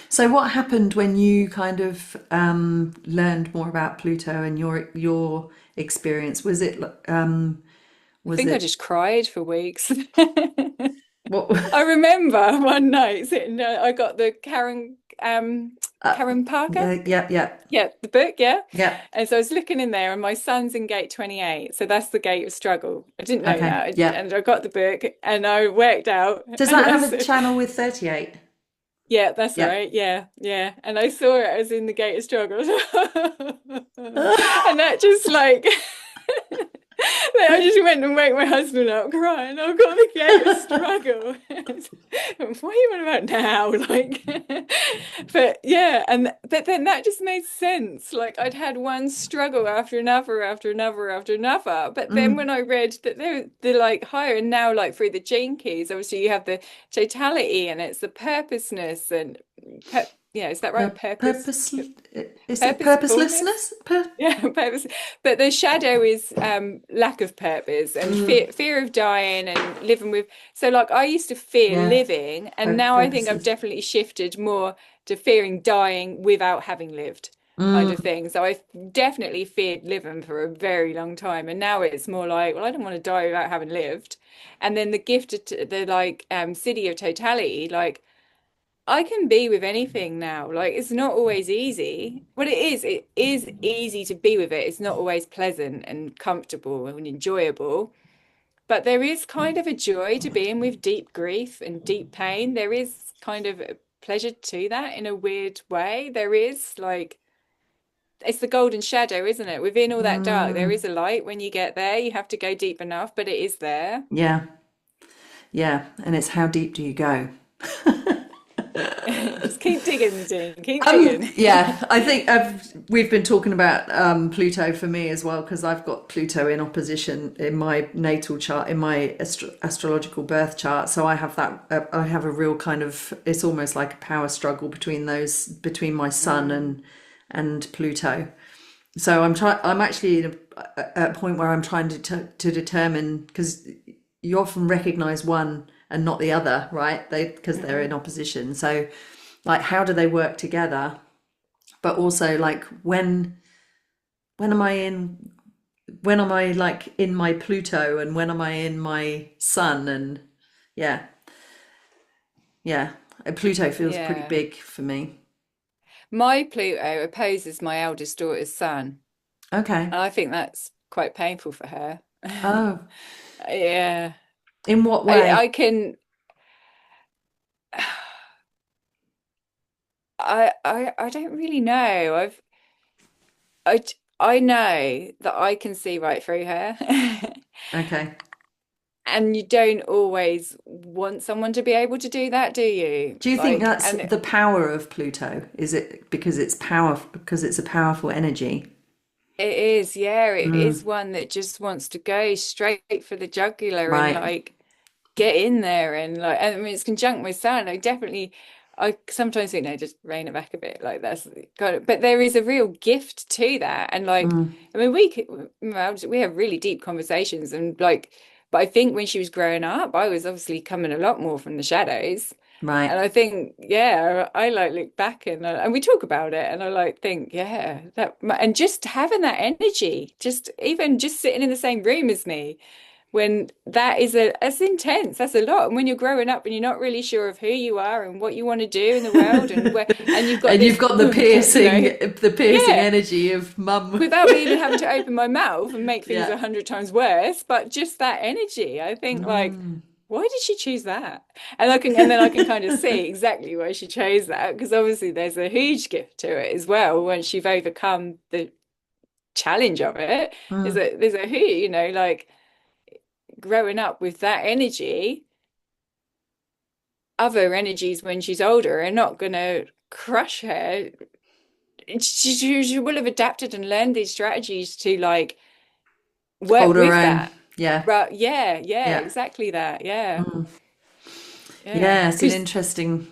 So what happened when you kind of learned more about Pluto and your experience? I Was think I it just cried for weeks. what? I remember one night sitting, I got the uh, Karen Parker. yeah, yeah, Yeah, the book, yeah. yeah. And so I was looking in there, and my son's in gate 28. So that's the gate of struggle. I didn't know Okay, that. yeah. And I got the book and I worked out. Does And that I have a said, channel with 38? yeah, that's Yeah. right. Yeah, yeah. And I saw it as in the gate of struggle. And that just like, I just went and woke my husband up crying. I've got the gate of struggle. What are you on about now? Like, but yeah, and but then that just made sense. Like I'd had one struggle after another, after another, after another. But then when Mm, I read that they're like higher, and now like through the gene keys, obviously you have the totality, and it's the purposeness and yeah, is that right? purpose. Is it Purposefulness. purposelessness? Yeah, purpose. But the shadow is lack of purpose and Mm, fear of dying and living with. So, like, I used to fear yeah. living, and now I think I've Purposeless. definitely shifted more to fearing dying without having lived, kind of Mm, thing. So, I definitely feared living for a very long time, and now it's more like, well, I don't want to die without having lived. And then the gift of the like city of totality, like. I can be with anything now. Like it's not always easy. But it is. It is easy to be with it. It's not always pleasant and comfortable and enjoyable. But there is kind of a joy to being with deep grief and deep pain. There is kind of a pleasure to that in a weird way. There is like it's the golden shadow, isn't it? Within all that dark, there is mm, a light when you get there. You have to go deep enough, but it is there. yeah. Yeah. And it's how deep do you go? Just keep digging, Jean. Keep digging. Yeah, I think we've been talking about Pluto for me as well because I've got Pluto in opposition in my natal chart, in my astrological birth chart. So I have that. I have a real kind of. It's almost like a power struggle between those, between my Sun Mm. and Pluto. So I'm trying. I'm actually at a point where I'm trying to determine because you often recognize one and not the other, right? They because they're in Mm-mm. opposition. So like how do they work together, but also like when am I in when am I like in my Pluto and when am I in my Sun? And yeah, yeah, Pluto feels pretty Yeah. big for me. My Pluto opposes my eldest daughter's sun, Okay. and I think that's quite painful for her. Oh, Yeah. in what I way? I can I don't really know. I I know that I can see right through her. Okay. And you don't always want someone to be able to do that, do you? Do you think Like, that's and the power of Pluto? Is it because it's power because it's a powerful energy? it is, yeah, it is Mm, one that just wants to go straight for the jugular and right. like get in there and like I mean it's conjunct my son. I sometimes think no, just rein it back a bit. Like that's kind of but there is a real gift to that. And like Mm, I mean well, we have really deep conversations and like but I think when she was growing up, I was obviously coming a lot more from the shadows. right. And I think, yeah, I like look back and we talk about it, and I like think, yeah, that and just having that energy, just even just sitting in the same room as me, when that is that's intense, that's a lot. And when you're growing up and you're not really sure of who you are and what you want to do in the world and where and you've got And you've this got oomph, the piercing yeah, energy of mum. without me even having to open my mouth and make things Yeah. 100 times worse, but just that energy, I think like, Mm, why did she choose that? And then I can kind of see exactly why she chose that because obviously there's a huge gift to it as well once you've overcome the challenge of it. mm, There's a huge, like growing up with that energy. other energies when she's older are not going to crush her. She will have adapted and learned these strategies to like work Hold her with own. that. Yeah. Right. Yeah. Yeah. Yeah. Exactly that. Yeah. Mm. Yeah. Yeah, it's an interesting,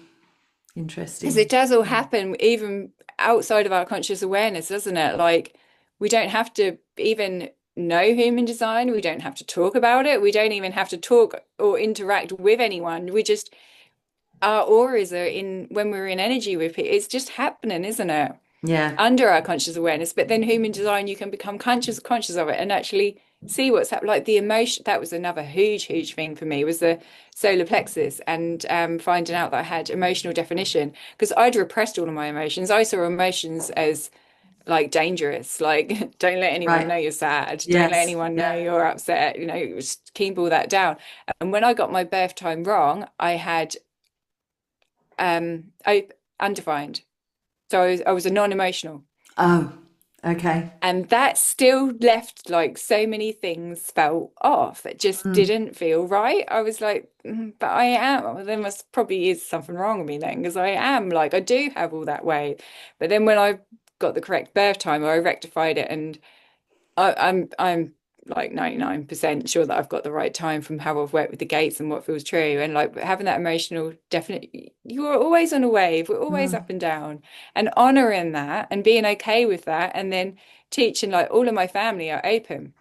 Because interesting. it does all happen even outside of our conscious awareness, doesn't it? Like we don't have to even know human design. We don't have to talk about it. We don't even have to talk or interact with anyone. We just, our auras are in when we're in energy with it. It's just happening, isn't it? Yeah. Under our conscious awareness. But then human design, you can become conscious of it and actually see what's happening. Like the emotion, that was another huge thing for me, was the solar plexus, and finding out that I had emotional definition, because I'd repressed all of my emotions. I saw emotions as like dangerous, like don't let anyone Right. know you're sad, don't let Yes. anyone know Yeah. you're upset, just keep all that down. And when I got my birth time wrong, I had I undefined. So I was a non-emotional. Oh, okay. And that still left like so many things felt off. It just Mm. didn't feel right. I was like, but I am. Well, there must probably is something wrong with me then, because I am like, I do have all that weight. But then when I got the correct birth time, I rectified it, and I'm like 99% sure that I've got the right time from how I've worked with the gates and what feels true. And like having that emotional definite, you're always on a wave, we're always Mm. up and down, and honoring that and being okay with that. And then teaching, like all of my family are open.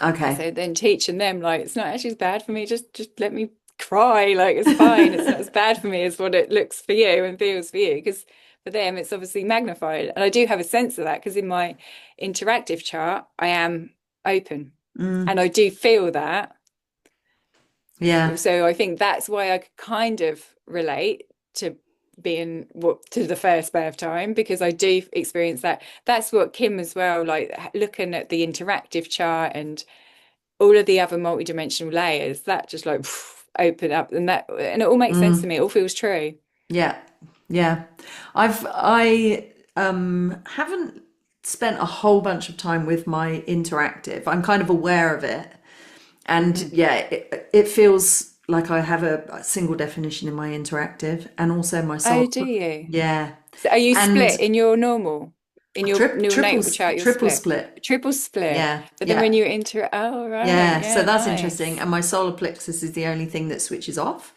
Okay. So then teaching them like it's not actually as bad for me, just let me cry, like it's fine. It's not as bad for me as what it looks for you and feels for you. Because for them it's obviously magnified. And I do have a sense of that because in my interactive chart I am open. Mm. And I do feel that. Yeah. So I think that's why I could kind of relate to being what to the first birth time, because I do experience that. That's what Kim as well, like looking at the interactive chart and all of the other multidimensional layers, that just like open up, and it all makes sense to Mm. me. It all feels true. Yeah. Yeah. I haven't spent a whole bunch of time with my interactive. I'm kind of aware of it. And Mm. yeah, it feels like I have a single definition in my interactive and also my Oh, soul. do you? Yeah. So are you And split in your normal, in your new triple natal chart? You're triple split, split. triple split. Yeah. But then Yeah. when you enter, oh right, Yeah. So yeah, that's interesting. nice. And my solar plexus is the only thing that switches off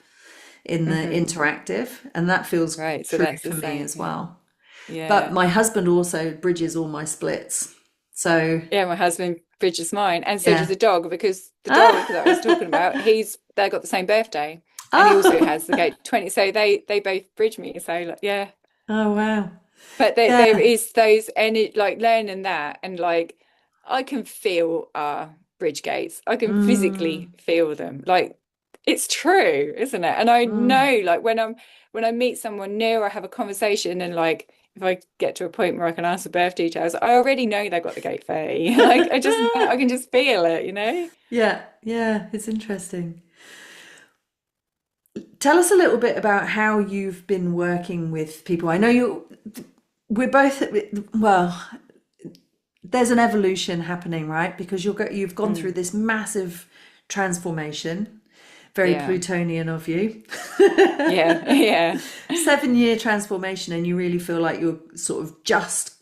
in the Hmm. interactive. And that feels Right, so true that's the for me same as thing. well. But Yeah. my husband also bridges all my splits. So Yeah, my husband bridges mine, and so does yeah. the dog, because the dog that I was talking about, they got the same birthday, and he also has the gate 20. So they both bridge me. So like, yeah, Oh wow. but Yeah. there is those, and it like learning that, and like I can feel our bridge gates. I can physically Mm, feel them. Like it's true, isn't it? And I mm. know, like when I meet someone new or I have a conversation, and like if I get to a point where I can ask the birth details, I already know they got the gate 30. Like I just know, I can just feel it, you know? Yeah, yeah, it's interesting. Tell us a little bit about how you've been working with people. I know we're both, well, there's an evolution happening, right? Because you've gone through Mm, this massive transformation, very yeah. Plutonian of you. Yeah. Yeah. 7 year transformation, and you really feel like you're sort of just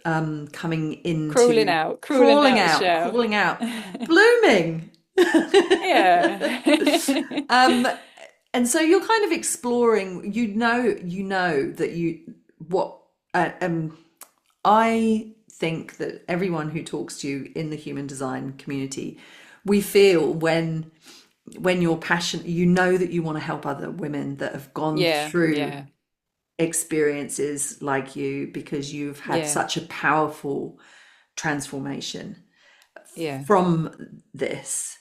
coming into Crawling out the shell. crawling out, blooming. Yeah. And so you're kind of exploring, that what, uh, um, I think that everyone who talks to you in the human design community, we feel when you're passionate, you know that you want to help other women that have gone Yeah. through Yeah. experiences like you, because you've had Yeah. such a powerful transformation Yeah. from this.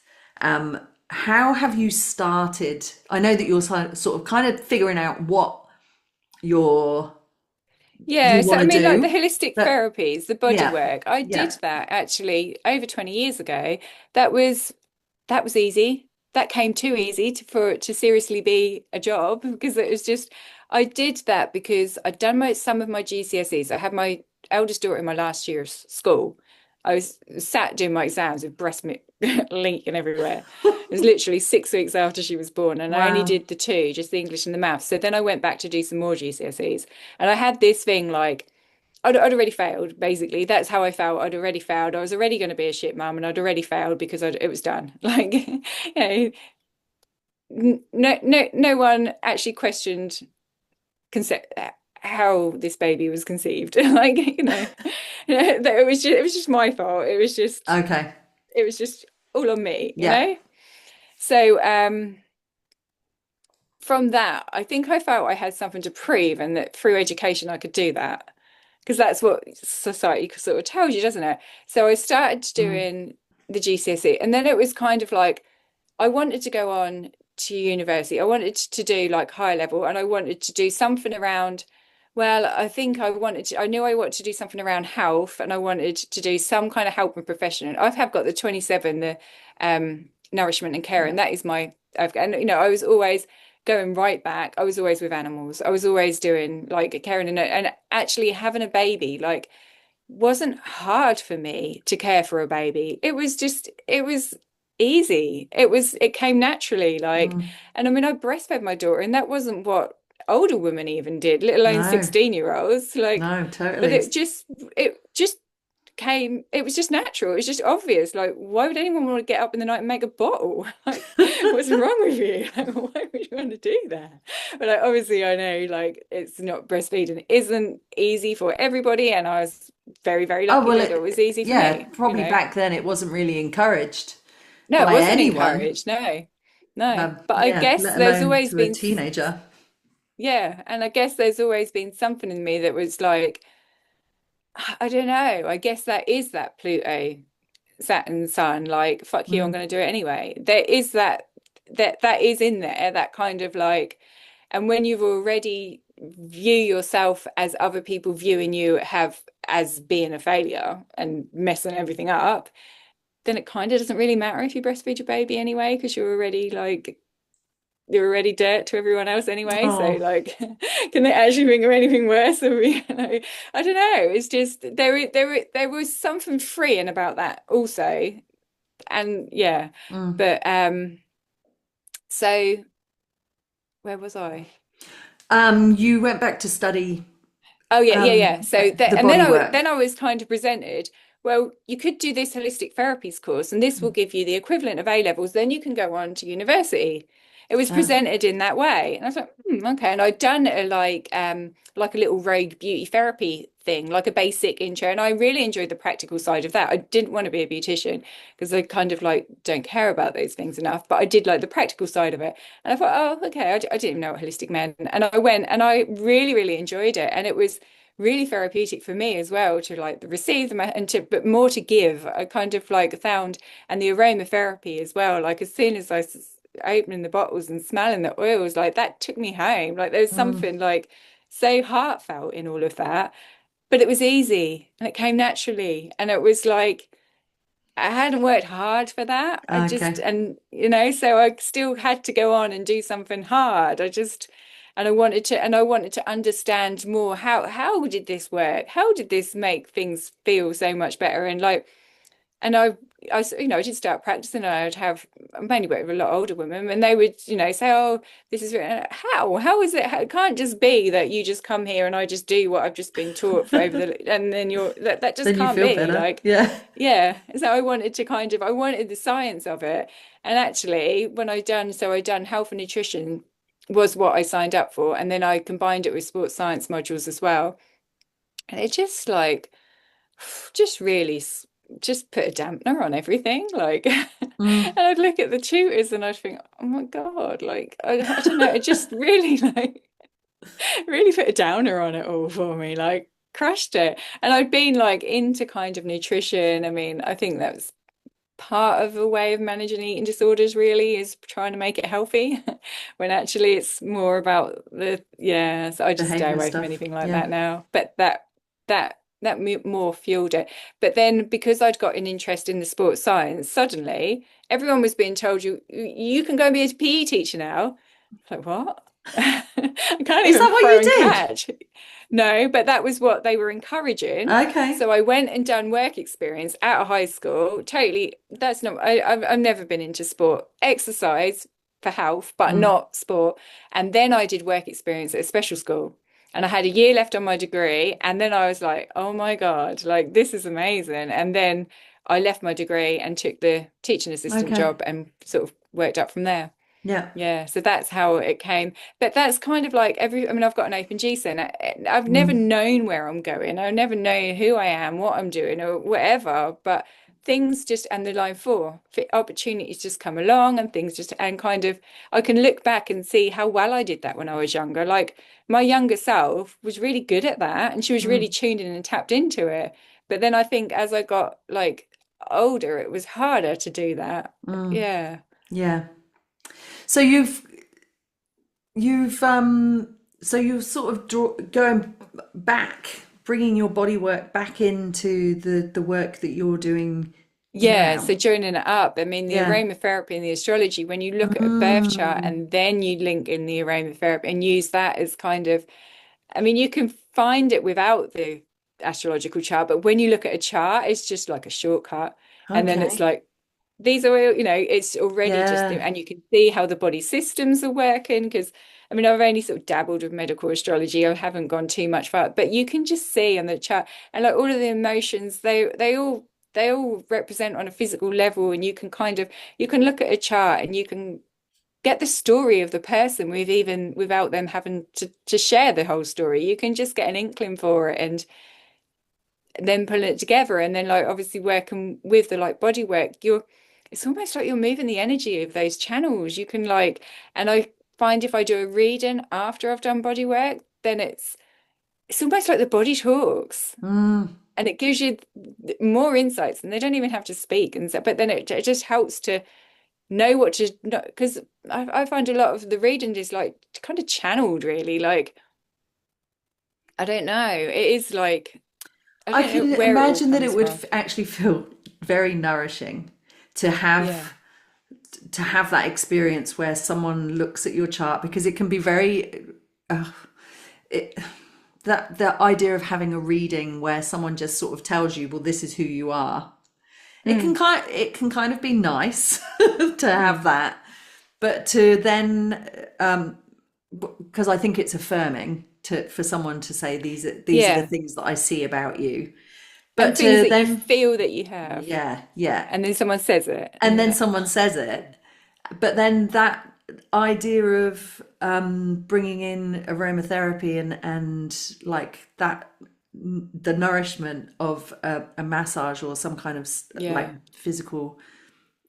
How have you started? I know that you're sort of kind of figuring out what you're you Yeah, so want I to mean, like the do, holistic but therapies, the body yeah, work, I did yeah, that actually over 20 years ago. That was that was easy. That came too easy for it to seriously be a job, because it was just I did that because I'd done some of my GCSEs. I had my eldest daughter in my last year of school. I was sat doing my exams with breast milk leaking everywhere. It was literally 6 weeks after she was born, and I only Wow. did the two, just the English and the maths. So then I went back to do some more GCSEs, and I had this thing like I'd already failed, basically. That's how I felt. I'd already failed. I was already going to be a shit mum, and I'd already failed because it was done. Like, no one actually questioned concept how this baby was conceived. Like, it was just my fault. Okay. It was just all on me, Yeah. So, from that, I think I felt I had something to prove, and that through education I could do that. Because that's what society sort of tells you, doesn't it? So I started Mm. doing the GCSE, and then it was kind of like I wanted to go on to university. I wanted to do like high level, and I wanted to do something around, well, I think I knew I wanted to do something around health, and I wanted to do some kind of helping profession. And have got the 27, the nourishment and care, Yeah. and that is and I was always going right back. I was always with animals. I was always doing like caring, and actually having a baby, like wasn't hard for me to care for a baby. It was easy. It came naturally, like, Mm. and I mean, I breastfed my daughter, and that wasn't what older women even did, let alone No. 16-year-olds. Like, No, but totally. it just it was just natural. It was just obvious. Like, why would anyone want to get up in the night and make a bottle? Like, what's wrong with you? Like, why would you want to do that? But like, obviously, I know like it's not breastfeeding isn't easy for everybody, and I was very, very Oh, lucky well, that it was easy for yeah, me, probably back then it wasn't really encouraged No, it by wasn't anyone, encouraged. No, no. But I yeah, guess let there's alone always to a been, teenager. yeah, and I guess there's always been something in me that was like, I don't know. I guess that is that Pluto, Saturn, Sun. Like, fuck you, I'm Mm. going to do it anyway. There is that is in there. That kind of like, and when you've already view yourself as other people viewing you have as being a failure and messing everything up, then it kind of doesn't really matter if you breastfeed your baby anyway, because you're already dirt to everyone else anyway. So Oh, like, can they actually think of anything worse than we? I don't know. It's just there was something freeing about that also, and yeah. mm. But so where was I? You went back to study Oh yeah, yeah, yeah. So that, the and body work. then I was kind of presented, well, you could do this holistic therapies course, and this will give you the equivalent of A levels. Then you can go on to university. It was Oh, presented in that way, and I was like, okay. And I'd done a like a little rogue beauty therapy thing, like a basic intro, and I really enjoyed the practical side of that. I didn't want to be a beautician because I kind of like don't care about those things enough, but I did like the practical side of it. And I thought, oh, okay, I didn't even know what holistic meant. And I went and I really, really enjoyed it. And it was really therapeutic for me as well to like receive them and to, but more to give. I kind of like found, and the aromatherapy as well. Like as soon as I opening the bottles and smelling the oils, like that took me home. Like there was mm. something like so heartfelt in all of that. But it was easy and it came naturally. And it was like, I hadn't worked hard for that. I just, Okay. and so I still had to go on and do something hard. And I wanted to understand more how did this work? How did this make things feel so much better? And like, and I did start practicing. And I'd have I mainly worked with a lot older women, and they would, say, "Oh, this is how is it? It can't just be that you just come here and I just do what I've just been taught for over and then that just Then you can't feel be better. like." Yeah. Yeah, so I wanted the science of it. And actually, I done health and nutrition was what I signed up for, and then I combined it with sports science modules as well. And it just like just really just put a dampener on everything. Like, and Mm. I'd look at the tutors and I'd think, oh my God, like I don't know, it just really like really put a downer on it all for me, like crushed it. And I'd been like into kind of nutrition. I mean, I think that's part of a way of managing eating disorders really is trying to make it healthy when actually it's more about yeah, so I just stay Behavior away from stuff. anything like Yeah. that now. But that more fueled it. But then because I'd got an interest in the sports science, suddenly everyone was being told you can go and be a PE teacher now. Like, what? I can't Is even that what throw you and did? catch. No, but that was what they were encouraging. Okay. So I went and done work experience out of high school. Totally, that's not, I've never been into sport. Exercise for health, but Mm. not sport. And then I did work experience at a special school. And I had a year left on my degree. And then I was like, oh my God, like this is amazing. And then I left my degree and took the teaching assistant Okay. job and sort of worked up from there. Yeah. Yeah, so that's how it came. But that's kind of like I mean, I've got an open GSON. I've never Mm. known where I'm going. I've never known who I am, what I'm doing, or whatever. But things just, and the line four, opportunities just come along and things just, and kind of, I can look back and see how well I did that when I was younger. Like my younger self was really good at that and she was really Mm. tuned in and tapped into it. But then I think as I got like older, it was harder to do that. Mm. Yeah. Yeah. So you're sort of going back, bringing your body work back into the work that you're doing Yeah, now. so joining it up, I mean, the Yeah. aromatherapy and the astrology, when you look at a birth chart Mm. and then you link in the aromatherapy and use that as kind of, I mean, you can find it without the astrological chart, but when you look at a chart, it's just like a shortcut. And then it's Okay. like, these are, it's already just, Yeah. and you can see how the body systems are working. Because, I mean, I've only sort of dabbled with medical astrology. I haven't gone too much far, but you can just see on the chart and like all of the emotions, they all represent on a physical level. And you can kind of, you can look at a chart and you can get the story of the person with even without them having to share the whole story. You can just get an inkling for it and then pulling it together. And then like obviously working with the like body work, it's almost like you're moving the energy of those channels. You can like, and I find if I do a reading after I've done body work, then it's almost like the body talks. Mm. And it gives you more insights, and they don't even have to speak. And so, but then it just helps to know what to know, because I find a lot of the reading is like kind of channeled, really. Like, I don't know. It is like, I I don't know can where it all imagine that it comes would from. actually feel very nourishing to Yeah. have that experience where someone looks at your chart, because it can be very it, that the idea of having a reading where someone just sort of tells you, well, this is who you are. Mm, It can kind of be nice to have mm. that, but to then because I think it's affirming to for someone to say these are the Yeah. things that I see about you, but And things to that you then feel that you have, yeah, yeah, and then someone says it, and and you're then like, someone oh, says it, but then that idea of bringing in aromatherapy and like that the nourishment of a massage or some kind of like yeah. physical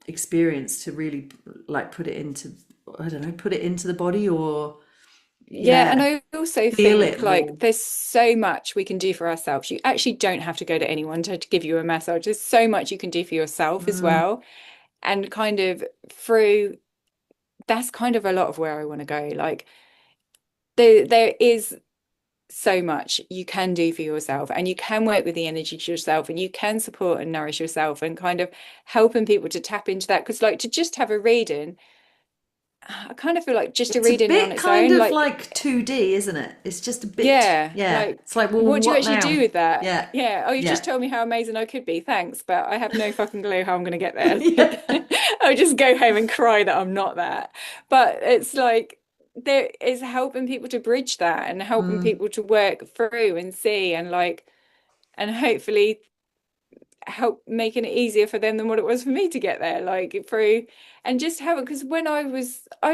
experience to really like put it into, I don't know, put it into the body or Yeah, and yeah, I also feel think it more. like there's so much we can do for ourselves. You actually don't have to go to anyone to give you a massage. There's so much you can do for yourself as Mm, well. And kind of through that's kind of a lot of where I want to go. Like there is so much you can do for yourself and you can work with the energy to yourself and you can support and nourish yourself and kind of helping people to tap into that. Because like to just have a reading, I kind of feel like just a it's a reading on bit its kind own, of like like 2D, isn't it? It's just a bit, yeah, yeah, like it's like, well, what do you what actually now? do with that? Yeah, Yeah. Oh, you yeah. just told me how amazing I could be. Thanks, but I have no fucking clue how I'm going to get there. Yeah. Like, I'll just go home and cry that I'm not that. But it's like there is helping people to bridge that and helping Mm, people to work through and see and like and hopefully help making it easier for them than what it was for me to get there. Like through and just have it because when I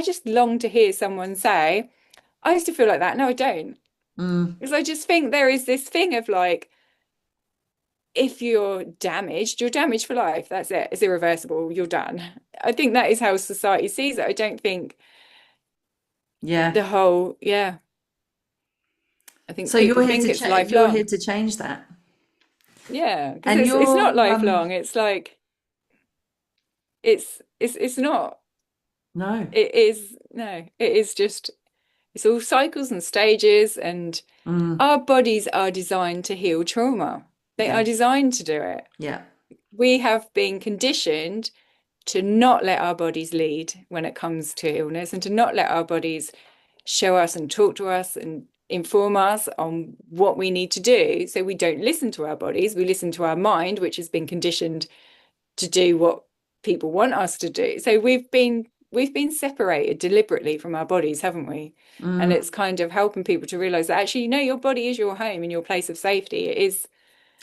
just long to hear someone say, I used to feel like that. No, I don't. mm, Because I just think there is this thing of like, if you're damaged for life. That's it. It's irreversible. You're done. I think that is how society sees it. I don't think yeah. the whole, yeah, I think So people think it's you're here lifelong. to change that. Yeah, because And it's not you're lifelong. It's like it's not. no. It is no, it is just it's all cycles and stages and Mm, our bodies are designed to heal trauma. They yeah. are designed to do it. Yeah. We have been conditioned to not let our bodies lead when it comes to illness and to not let our bodies show us and talk to us and inform us on what we need to do. So we don't listen to our bodies, we listen to our mind, which has been conditioned to do what people want us to do. So we've been separated deliberately from our bodies, haven't we? And Mm. it's kind of helping people to realize that actually, no, your body is your home and your place of safety. It is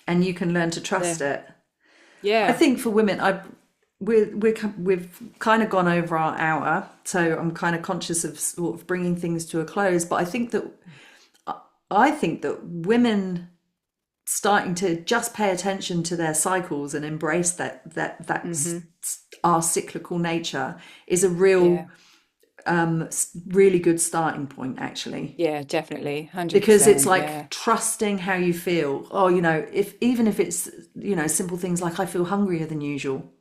And you can learn to trust the, it. I yeah. think for women, we've kind of gone over our hour, so I'm kind of conscious of sort of bringing things to a close. But I think that women starting to just pay attention to their cycles and embrace that's our cyclical nature is a Yeah. really good starting point, actually. Yeah, definitely. Because it's 100%. like Yeah. trusting how you feel. Oh, if even if it's, simple things like I feel hungrier than usual.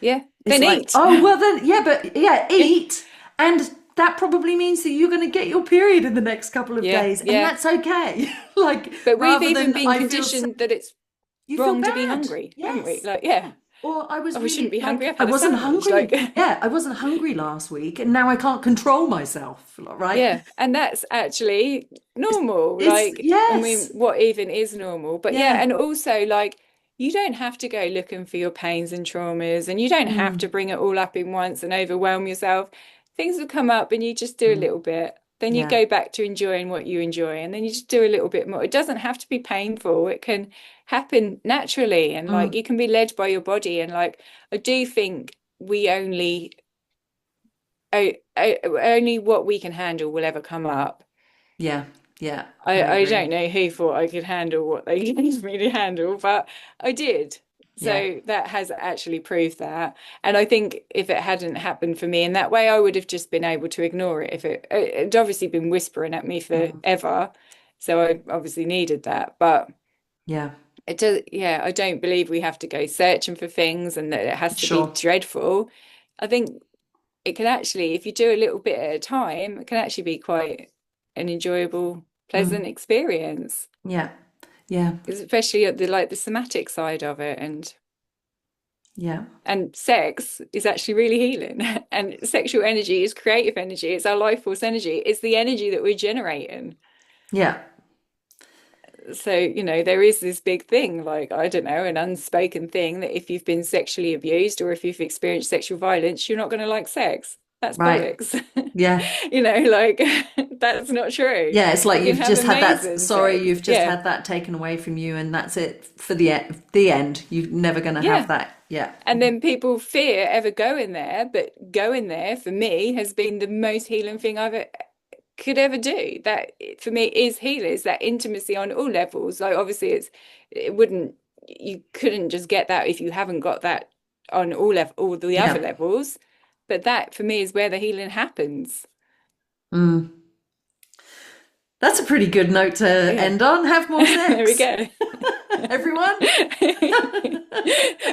Yeah. It's Then like, eat. oh, well then, yeah, but yeah, Yeah. eat. And that probably means that you're going to get your period in the next couple of Yeah. days. And Yeah. that's okay. Like, But we've rather even than been I feel so, conditioned that it's you feel wrong to be bad. hungry, haven't we? Yes. Like, Yeah. yeah. Or I was Oh, we shouldn't really be hungry. like, I've I had a wasn't sandwich. Like, hungry. Yeah, I wasn't hungry last week. And now I can't control myself. Right. yeah. And that's actually normal. It's, Like, I mean, yes. what even is normal? But yeah. Yeah. And also, like, you don't have to go looking for your pains and traumas, and you don't have to Mm, bring it all up in once and overwhelm yourself. Things will come up and you just do a mm, little bit. Then you yeah. go back to enjoying what you enjoy, and then you just do a little bit more. It doesn't have to be painful. It can happen naturally, and like Mm, you can be led by your body. And like I do think we only what we can handle will ever come up. yeah. Yeah. I I agree. don't know who thought I could handle what they needed me to handle, but I did. Yeah. So that has actually proved that. And I think if it hadn't happened for me in that way, I would have just been able to ignore it. If it'd obviously been whispering at me Mm, forever. So I obviously needed that. But yeah. it does, yeah, I don't believe we have to go searching for things and that it has to be Sure. dreadful. I think it can actually, if you do a little bit at a time, it can actually be quite an enjoyable, pleasant Mm, experience. yeah. Yeah. Especially at the somatic side of it, Yeah. and sex is actually really healing. And sexual energy is creative energy. It's our life force energy. It's the energy that we're generating. Yeah. So, there is this big thing, like, I don't know, an unspoken thing that if you've been sexually abused or if you've experienced sexual violence, you're not going to like sex. That's Right. bollocks. Yeah. Like, that's not true. Yeah. It's like You can you've have just had that. amazing Sorry, sex. you've just Yeah. had that taken away from you, and that's it for the end. You're never going to have Yeah. that. Yeah. And then people fear ever going there, but going there for me has been the most healing thing could ever do. That for me is healing, is that intimacy on all levels. Like obviously you couldn't just get that if you haven't got that on all the other Yeah. levels. But that for me is where the healing happens. Mm. That's a pretty good note to Yeah. end on. Have more There we sex, go. everyone.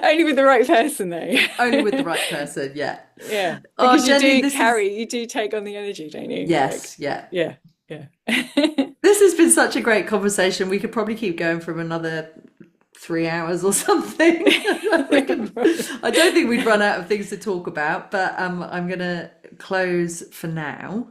Only with the right person though. Only with the right person. Yeah. Yeah, Oh, because Jenny, this is you do take on the energy, don't you? Like, yes. Yeah. yeah, yeah. This has been such a great conversation. We could probably keep going for another 3 hours or something. I don't think we'd run out of things to talk about, but I'm gonna close for now.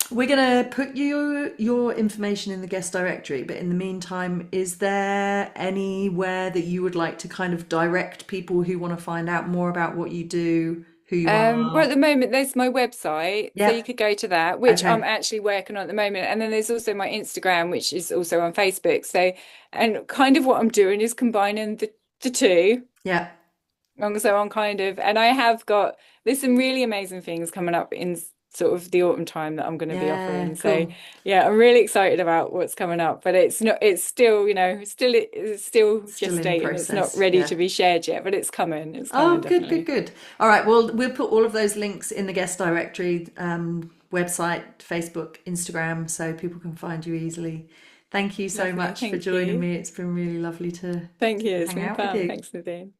We're gonna put your information in the guest directory, but in the meantime, is there anywhere that you would like to kind of direct people who want to find out more about what you do, who you Well, are? at the moment, there's my website, so you Yep. could go to that, which I'm Okay. actually working on at the moment. And then there's also my Instagram, which is also on Facebook. So, and kind of what I'm doing is combining the two. Yeah. And so I'm kind of, and there's some really amazing things coming up in sort of the autumn time that I'm going to be Yeah. offering. So Cool. yeah, I'm really excited about what's coming up, but it's still, it's still Still in gestating. It's not process. ready Yeah. to be shared yet, but it's coming. It's Oh, coming good, good, definitely. good. All right. Well, we'll put all of those links in the guest directory, website, Facebook, Instagram, so people can find you easily. Thank you so Lovely. much for Thank joining you. me. It's been really lovely to Thank you. It's hang been out with fun. you. Thanks, Nadine.